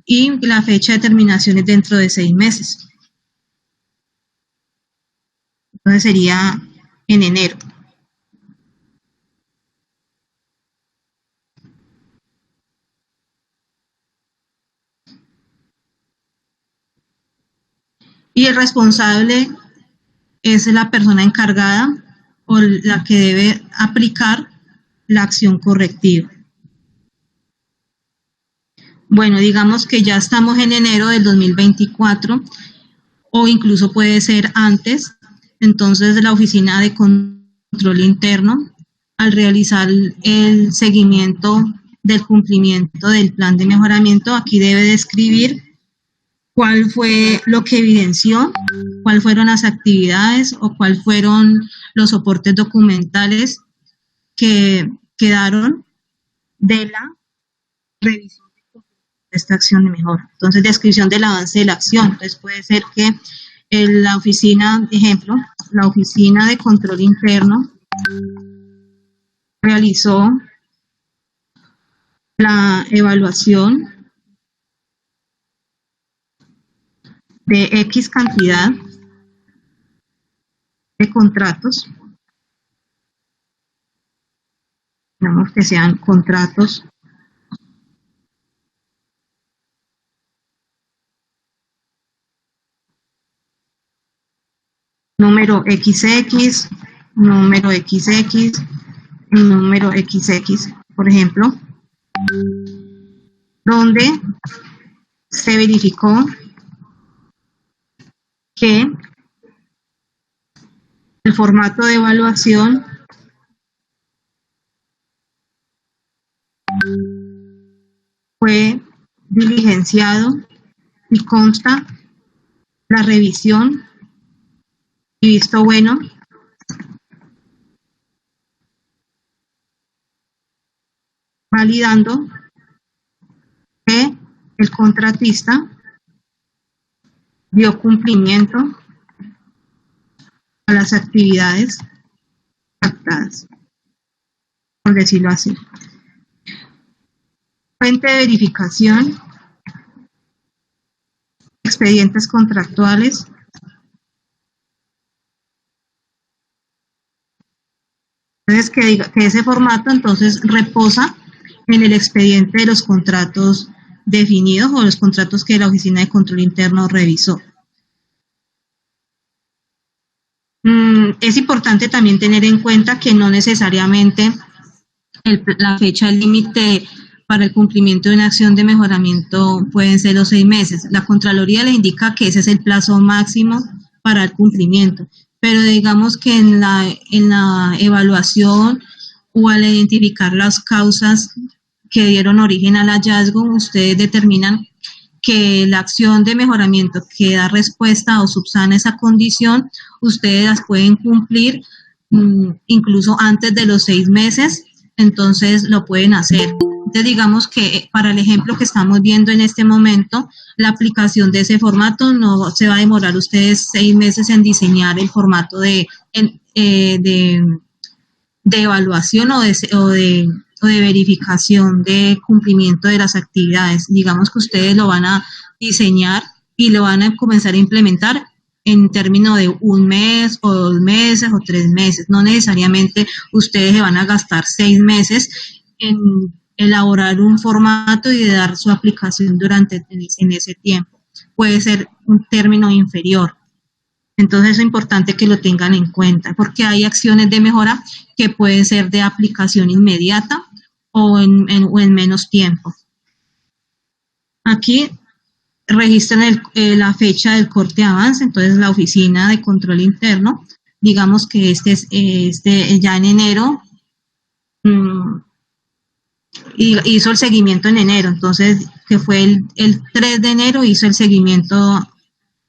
y la fecha de terminación es dentro de 6 meses. Entonces sería en enero. Y el responsable es la persona encargada o la que debe aplicar la acción correctiva. Bueno, digamos que ya estamos en enero del 2024 o incluso puede ser antes. Entonces, la Oficina de Control Interno, al realizar el seguimiento del cumplimiento del plan de mejoramiento, aquí debe describir cuál fue lo que evidenció, cuáles fueron las actividades o cuáles fueron los soportes documentales que quedaron de la revisión de esta acción de mejora. Entonces, descripción del avance de la acción. Entonces, puede ser que la oficina, ejemplo, la Oficina de Control Interno realizó la evaluación de X cantidad de contratos digamos que sean contratos número XX, número XX y número XX, por ejemplo, donde se verificó que el formato de evaluación fue diligenciado y consta la revisión y visto bueno validando que el contratista dio cumplimiento a las actividades pactadas, por decirlo así. Fuente de verificación, expedientes contractuales, entonces que ese formato entonces reposa en el expediente de los contratos definidos o los contratos que la Oficina de Control Interno revisó. Es importante también tener en cuenta que no necesariamente la fecha límite para el cumplimiento de una acción de mejoramiento pueden ser los 6 meses. La Contraloría le indica que ese es el plazo máximo para el cumplimiento, pero digamos que en la evaluación o al identificar las causas que dieron origen al hallazgo, ustedes determinan que la acción de mejoramiento que da respuesta o subsana esa condición, ustedes las pueden cumplir incluso antes de los 6 meses, entonces lo pueden hacer. Entonces digamos que para el ejemplo que estamos viendo en este momento, la aplicación de ese formato no se va a demorar ustedes 6 meses en diseñar el formato de evaluación o de verificación de cumplimiento de las actividades. Digamos que ustedes lo van a diseñar y lo van a comenzar a implementar en términos de 1 mes o 2 meses o 3 meses. No necesariamente ustedes se van a gastar 6 meses en elaborar un formato y de dar su aplicación en ese tiempo. Puede ser un término inferior. Entonces es importante que lo tengan en cuenta porque hay acciones de mejora que pueden ser de aplicación inmediata o en menos tiempo. Aquí registran la fecha del corte de avance, entonces la Oficina de Control Interno, digamos que ya en enero hizo el seguimiento en enero, entonces que fue el 3 de enero hizo el seguimiento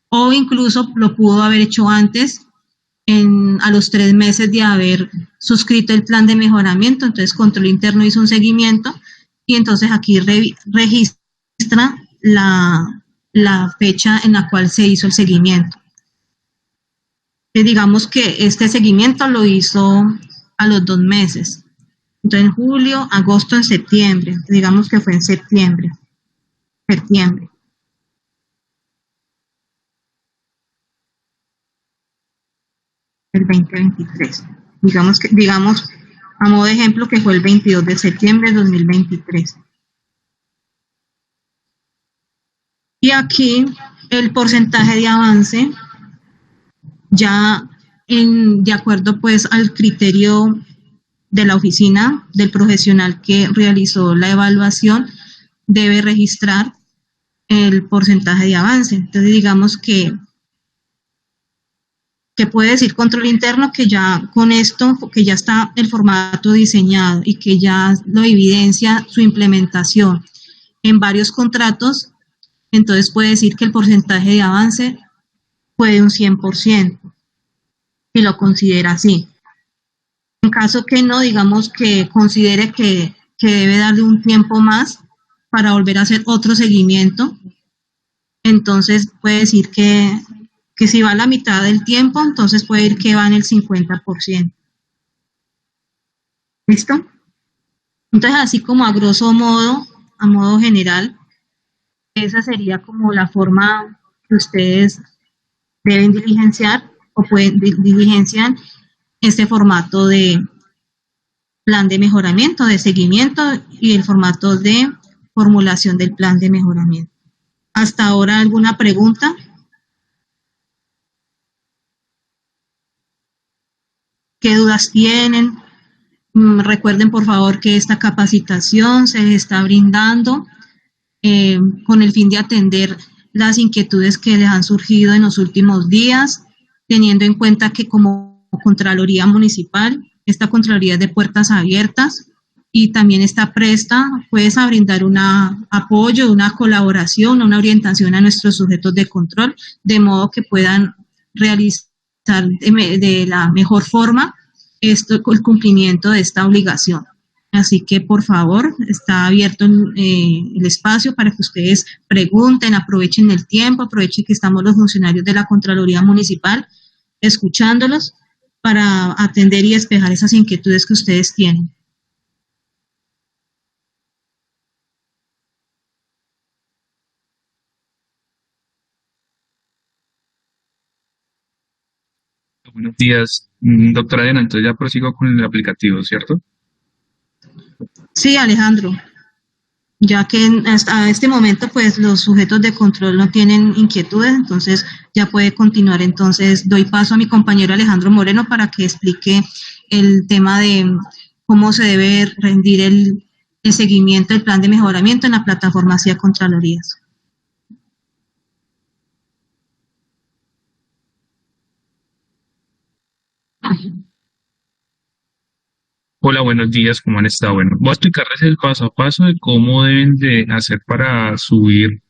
o incluso lo pudo haber hecho antes a los 3 meses de haber suscrito el plan de mejoramiento, entonces Control Interno hizo un seguimiento y entonces aquí registra la fecha en la cual se hizo el seguimiento. Digamos que este seguimiento lo hizo a los 2 meses, entonces en julio, agosto, en septiembre, digamos que fue en septiembre. El 2023. Digamos, a modo de ejemplo, que fue el 22 de septiembre de 2023. Y aquí el porcentaje de avance, ya de acuerdo pues al criterio de la oficina, del profesional que realizó la evaluación, debe registrar el porcentaje de avance. Entonces digamos que puede decir Control Interno que ya con esto, que ya está el formato diseñado y que ya lo evidencia su implementación en varios contratos, entonces puede decir que el porcentaje de avance fue de un 100% y lo considera así. En caso que no, digamos que considere que debe darle un tiempo más para volver a hacer otro seguimiento, entonces puede decir que si va a la mitad del tiempo, entonces puede ir que va en el 50%. ¿Listo? Entonces, así como a grosso modo, a modo general, esa sería como la forma que ustedes deben diligenciar o pueden diligenciar este formato de plan de mejoramiento, de seguimiento y el formato de formulación del plan de mejoramiento. ¿Hasta ahora alguna pregunta? ¿Qué dudas tienen? Recuerden por favor que esta capacitación se está brindando con el fin de atender las inquietudes que les han surgido en los últimos días, teniendo en cuenta que como Contraloría Municipal, esta Contraloría es de puertas abiertas y también está presta pues a brindar un apoyo, una colaboración, una orientación a nuestros sujetos de control, de modo que puedan realizar de la mejor forma el cumplimiento de esta obligación. Así que, por favor, está abierto el espacio para que ustedes pregunten, aprovechen el tiempo, aprovechen que estamos los funcionarios de la Contraloría Municipal escuchándolos para atender y despejar esas inquietudes que ustedes tienen. Buenos días, doctora Diana. Entonces ya prosigo con el aplicativo, ¿cierto? Sí, Alejandro. Ya que hasta este momento pues los sujetos de control no tienen inquietudes, entonces ya puede continuar. Entonces doy paso a mi compañero Alejandro Moreno para que explique el tema de cómo se debe rendir el seguimiento del plan de mejoramiento en la plataforma CIA Contralorías. Hola, buenos días, ¿cómo han estado? Bueno, voy a explicarles el paso a paso de cómo deben de hacer para subir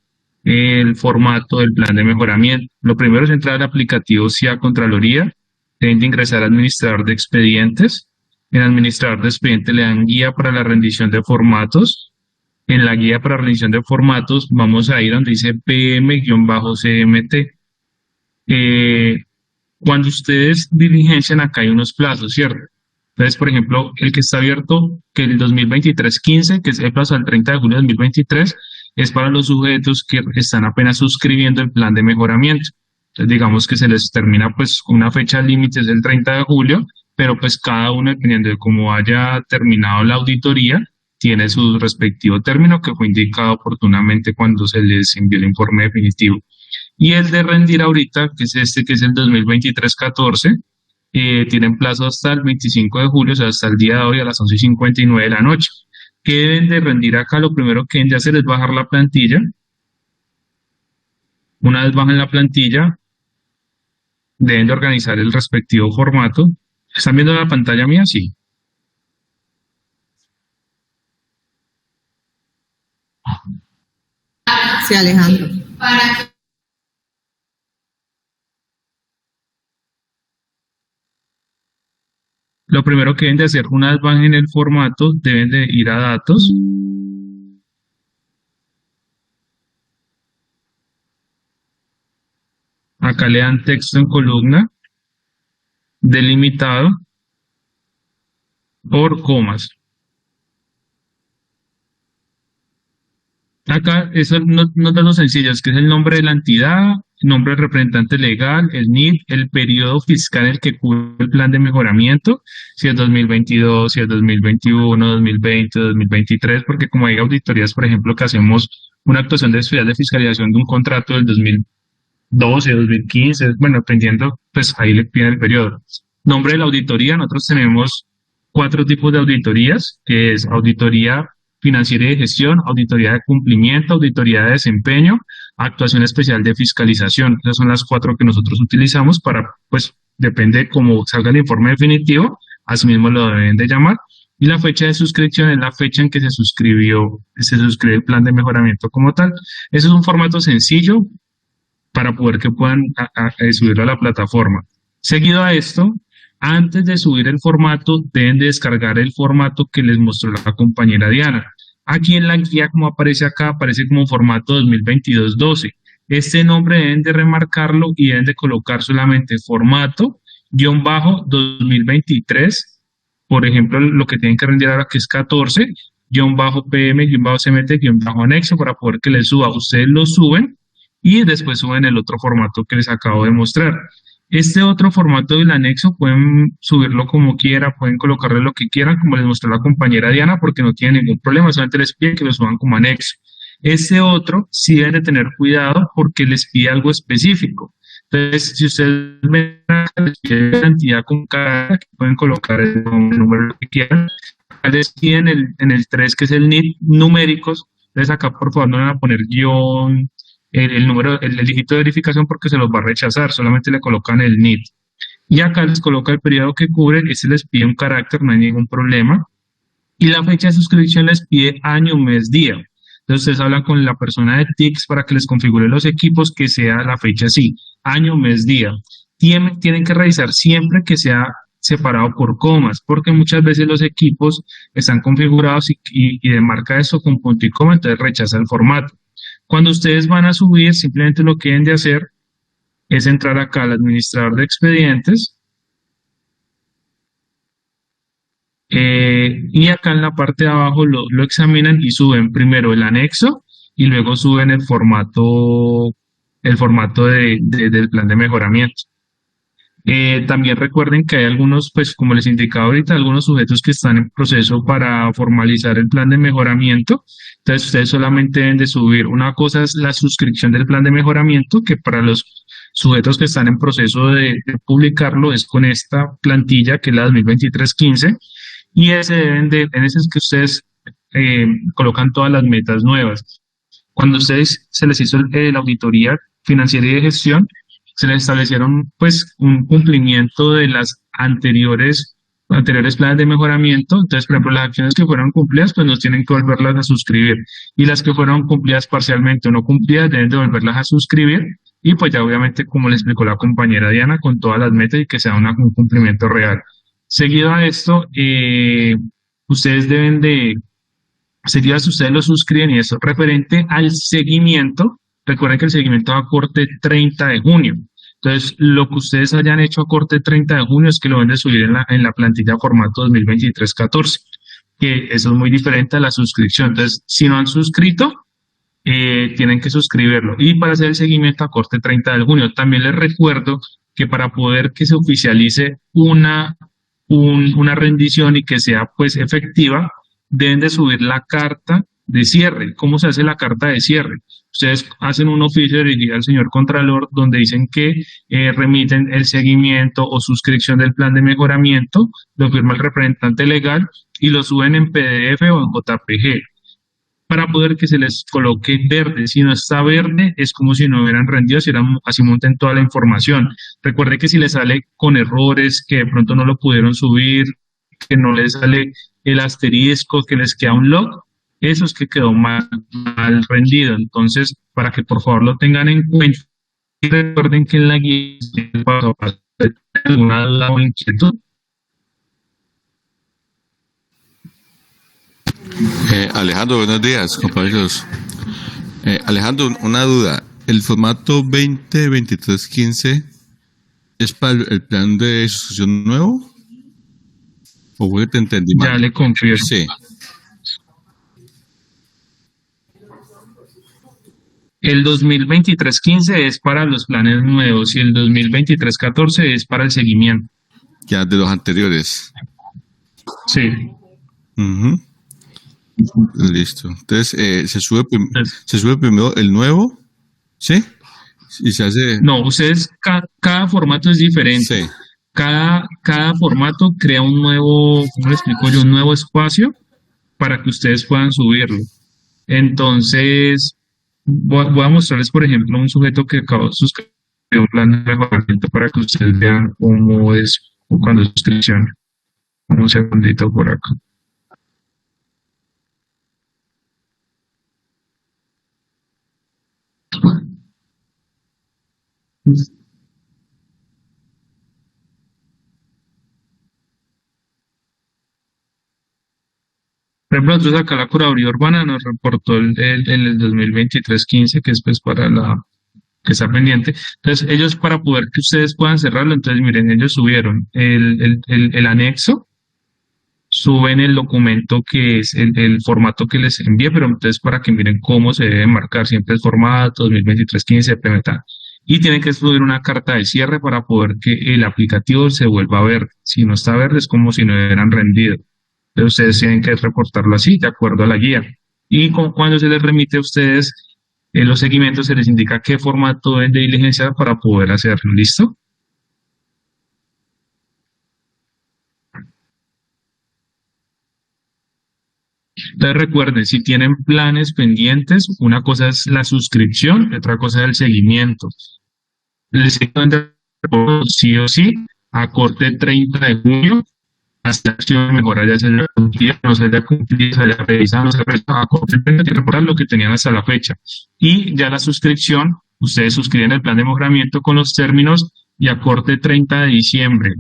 el formato del plan de mejoramiento. Lo primero es entrar al aplicativo CIA Contraloría, deben de ingresar a administrador de expedientes. En administrador de expedientes le dan guía para la rendición de formatos. En la guía para rendición de formatos vamos a ir donde dice PM-CMT. Cuando ustedes diligencian, acá hay unos plazos, ¿cierto? Entonces, por ejemplo, el que está abierto, que el 2023-15, que es el plazo del 30 de julio de 2023, es para los sujetos que están apenas suscribiendo el plan de mejoramiento. Entonces, digamos que se les termina pues con una fecha límite, es el 30 de julio, pero pues cada uno, dependiendo de cómo haya terminado la auditoría, tiene su respectivo término que fue indicado oportunamente cuando se les envió el informe definitivo. Y el de rendir ahorita, que es este, que es el 2023-14, tienen plazo hasta el 25 de julio, o sea, hasta el día de hoy a las 11:59 de la noche. ¿Qué deben de rendir acá? Lo primero que deben de hacer es bajar la plantilla. Una vez bajen la plantilla, deben de organizar el respectivo formato. ¿Están viendo la pantalla mía? Sí. Sí, Alejandro. Lo primero que deben de hacer, una vez bajen el formato, deben de ir a datos. Acá le dan texto en columna, delimitado por comas. Acá eso no es lo sencillo, es que es el nombre de la entidad, el nombre del representante legal, el NIF, el periodo fiscal en el que cubre el plan de mejoramiento, si es 2022, si es 2021, 2020, 2023, porque como hay auditorías, por ejemplo, que hacemos una actuación de estudios de fiscalización de un contrato del 2012, 2015, bueno, dependiendo, pues ahí le piden el periodo. Nombre de la auditoría, nosotros tenemos 4 tipos de auditorías, que es auditoría financiera y de gestión, auditoría de cumplimiento, auditoría de desempeño, actuación especial de fiscalización. Esas son las 4 que nosotros utilizamos para, pues, depende de cómo salga el informe definitivo, asimismo lo deben de llamar. Y la fecha de suscripción es la fecha en que se suscribe el plan de mejoramiento como tal. Ese es un formato sencillo para poder que puedan subirlo a la plataforma. Seguido a esto, antes de subir el formato, deben de descargar el formato que les mostró la compañera Diana. Aquí en la guía, como aparece acá, aparece como formato 2022-12. Este nombre deben de remarcarlo y deben de colocar solamente formato, _2023. Por ejemplo, lo que tienen que rendir ahora que es 14, _PM-CMT-anexo para poder que les suba. Ustedes lo suben y después suben el otro formato que les acabo de mostrar. Este otro formato del anexo pueden subirlo como quiera, pueden colocarle lo que quieran, como les mostró la compañera Diana, porque no tiene ningún problema, solamente les pide que lo suban como anexo. Este otro sí deben de tener cuidado porque les pide algo específico. Entonces, si ustedes ven acá, les pide cantidad con cada, que pueden colocar el número que quieran. Acá les pide en el 3, que es el NIT, numéricos. Entonces, acá por favor no van a poner guión, el número, el dígito de verificación porque se los va a rechazar, solamente le colocan el NIT. Y acá les coloca el periodo que cubre, ese les pide un carácter, no hay ningún problema. Y la fecha de suscripción les pide año, mes, día. Entonces ustedes hablan con la persona de TICS para que les configure los equipos que sea la fecha así, año, mes, día. Tienen que revisar siempre que sea separado por comas, porque muchas veces los equipos están configurados y de marca eso con punto y coma, entonces rechaza el formato. Cuando ustedes van a subir, simplemente lo que deben de hacer es entrar acá al administrador de expedientes y acá en la parte de abajo lo examinan y suben primero el anexo y luego suben el formato del plan de mejoramiento. También recuerden que hay algunos, pues como les indicaba ahorita, algunos sujetos que están en proceso para formalizar el plan de mejoramiento. Entonces ustedes solamente deben de subir. Una cosa es la suscripción del plan de mejoramiento, que para los sujetos que están en proceso de publicarlo es con esta plantilla que es la 2023-15 y en ese es que ustedes colocan todas las metas nuevas. Cuando ustedes se les hizo la auditoría financiera y de gestión, se les establecieron pues un cumplimiento de las anteriores planes de mejoramiento. Entonces, por ejemplo, las acciones que fueron cumplidas, pues nos tienen que volverlas a suscribir. Y las que fueron cumplidas parcialmente o no cumplidas, deben de volverlas a suscribir. Y pues ya obviamente, como le explicó la compañera Diana, con todas las metas y que sea un cumplimiento real. Seguido a esto, ustedes deben de, seguido a esto, ustedes lo suscriben y eso, referente al seguimiento. Recuerden que el seguimiento va a corte 30 de junio. Entonces, lo que ustedes hayan hecho a corte 30 de junio es que lo deben de subir en la plantilla formato 2023-14, que eso es muy diferente a la suscripción. Entonces, si no han suscrito, tienen que suscribirlo. Y para hacer el seguimiento a corte 30 de junio, también les recuerdo que para poder que se oficialice una rendición y que sea pues efectiva, deben de subir la carta de cierre. ¿Cómo se hace la carta de cierre? Ustedes hacen un oficio dirigido al señor Contralor donde dicen que remiten el seguimiento o suscripción del plan de mejoramiento, lo firma el representante legal y lo suben en PDF o en JPG para poder que se les coloque verde. Si no está verde, es como si no hubieran rendido, así monten toda la información. Recuerde que si les sale con errores, que de pronto no lo pudieron subir, que no les sale el asterisco, que les queda un log, eso es que quedó mal rendido. Entonces, para que por favor lo tengan en cuenta y recuerden que en la guía, alguna duda o inquietud. Alejandro, buenos días, compañeros. Alejandro, una duda. ¿El formato 2023-15 es para el plan de suscripción nuevo? ¿O fue que te entendí mal? Ya le confirmo. Sí. El 2023-15 es para los planes nuevos y el 2023-14 es para el seguimiento. Ya de los anteriores. Sí. Uh-huh. Listo. Entonces, se sube primero el nuevo, ¿sí? Y se hace... No, ustedes, cada formato es diferente. Sí. Cada formato crea un nuevo, ¿cómo le explico yo? Un nuevo espacio para que ustedes puedan subirlo. Entonces, voy a mostrarles, por ejemplo, un sujeto que acabó de suscribir un plan de mejoramiento para que ustedes vean cómo es cuando suscripción. Un segundito por acá. Por ejemplo, nosotros acá la Curaduría Urbana nos reportó el 2023-15, que es pues para que está pendiente. Entonces, ellos para poder que ustedes puedan cerrarlo, entonces miren, ellos subieron el anexo, suben el documento que es el formato que les envié, pero entonces para que miren cómo se debe marcar, siempre el formato 2023-15 implementado. y tienen que subir una carta de cierre para poder que el aplicativo se vuelva a ver. Si no está verde es como si no hubieran rendido. Entonces ustedes tienen que reportarlo así, de acuerdo a la guía. Y cuando se les remite a ustedes los seguimientos, se les indica qué formato es de diligencia para poder hacerlo. ¿Listo? Entonces recuerden, si tienen planes pendientes, una cosa es la suscripción y otra cosa es el seguimiento. El seguimiento sí o sí, a corte 30 de junio, hasta la acción de mejora ya se haya cumplido, no se haya cumplido, se haya revisado, no se haya revisado, a corte 30 que reportar lo que tenían hasta la fecha. Y ya la suscripción, ustedes suscriben el plan de mejoramiento con los términos y a corte 30 de diciembre,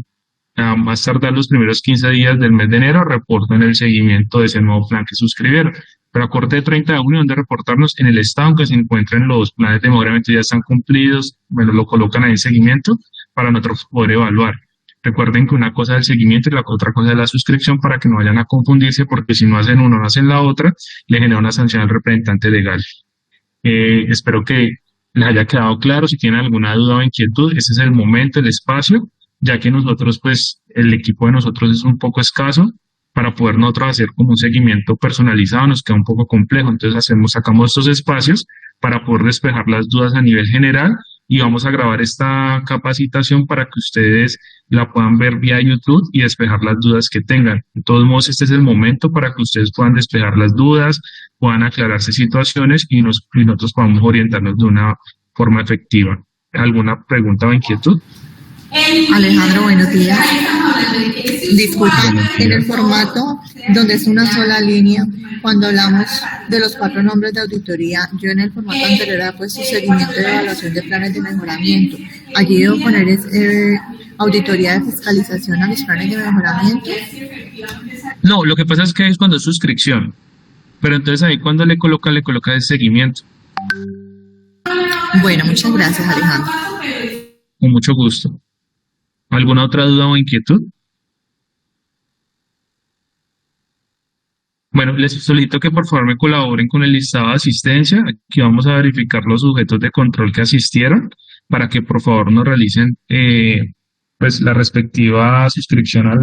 a más tardar los primeros 15 días del mes de enero, reportan el seguimiento de ese nuevo plan que suscribieron. Pero a corte de 30 de junio, donde reportarnos en el estado en que se encuentren los planes de mejoramiento ya están cumplidos, bueno, lo colocan ahí en seguimiento para nosotros poder evaluar. Recuerden que una cosa es el seguimiento y la otra cosa es la suscripción para que no vayan a confundirse, porque si no hacen uno, no hacen la otra, le genera una sanción al representante legal. Espero que les haya quedado claro. Si tienen alguna duda o inquietud, este es el momento, el espacio, ya que nosotros, pues, el equipo de nosotros es un poco escaso para poder nosotros hacer como un seguimiento personalizado, nos queda un poco complejo. Entonces sacamos estos espacios para poder despejar las dudas a nivel general y vamos a grabar esta capacitación para que ustedes la puedan ver vía YouTube y despejar las dudas que tengan. De todos modos, este es el momento para que ustedes puedan despejar las dudas, puedan aclararse situaciones y nosotros podamos orientarnos de una forma efectiva. ¿Alguna pregunta o inquietud? Alejandro, buenos días. Disculpa, en el formato donde es una sola línea, cuando hablamos de los 4 nombres de auditoría, yo en el formato anterior he puesto seguimiento de evaluación de planes de mejoramiento. Allí debo poner auditoría de fiscalización a los planes de mejoramiento. No, lo que pasa es que es cuando es suscripción, pero entonces ahí cuando le coloca el seguimiento. Bueno, muchas gracias, Alejandro. Con mucho gusto. ¿Alguna otra duda o inquietud? Bueno, les solicito que por favor me colaboren con el listado de asistencia. Aquí vamos a verificar los sujetos de control que asistieron para que por favor nos realicen pues la respectiva suscripción al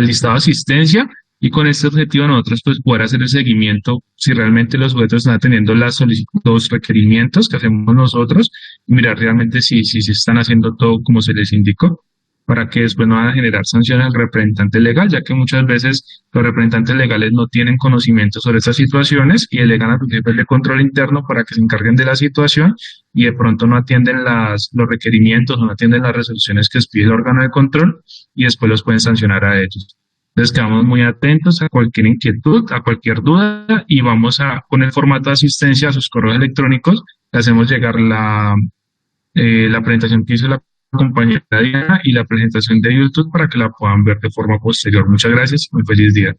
listado de asistencia. Y con este objetivo nosotros pues poder hacer el seguimiento si realmente los sujetos están teniendo los requerimientos que hacemos nosotros, y mirar realmente si se están haciendo todo como se les indicó, para que después no van a generar sanciones al representante legal, ya que muchas veces los representantes legales no tienen conocimiento sobre estas situaciones y delegan a sus jefes de control interno para que se encarguen de la situación y de pronto no atienden los requerimientos o no atienden las resoluciones que pide el órgano de control y después los pueden sancionar a ellos. Entonces quedamos muy atentos a cualquier inquietud, a cualquier duda y vamos con el formato de asistencia a sus correos electrónicos, le hacemos llegar la presentación que hizo la compañera Diana y la presentación de YouTube para que la puedan ver de forma posterior. Muchas gracias y muy feliz día.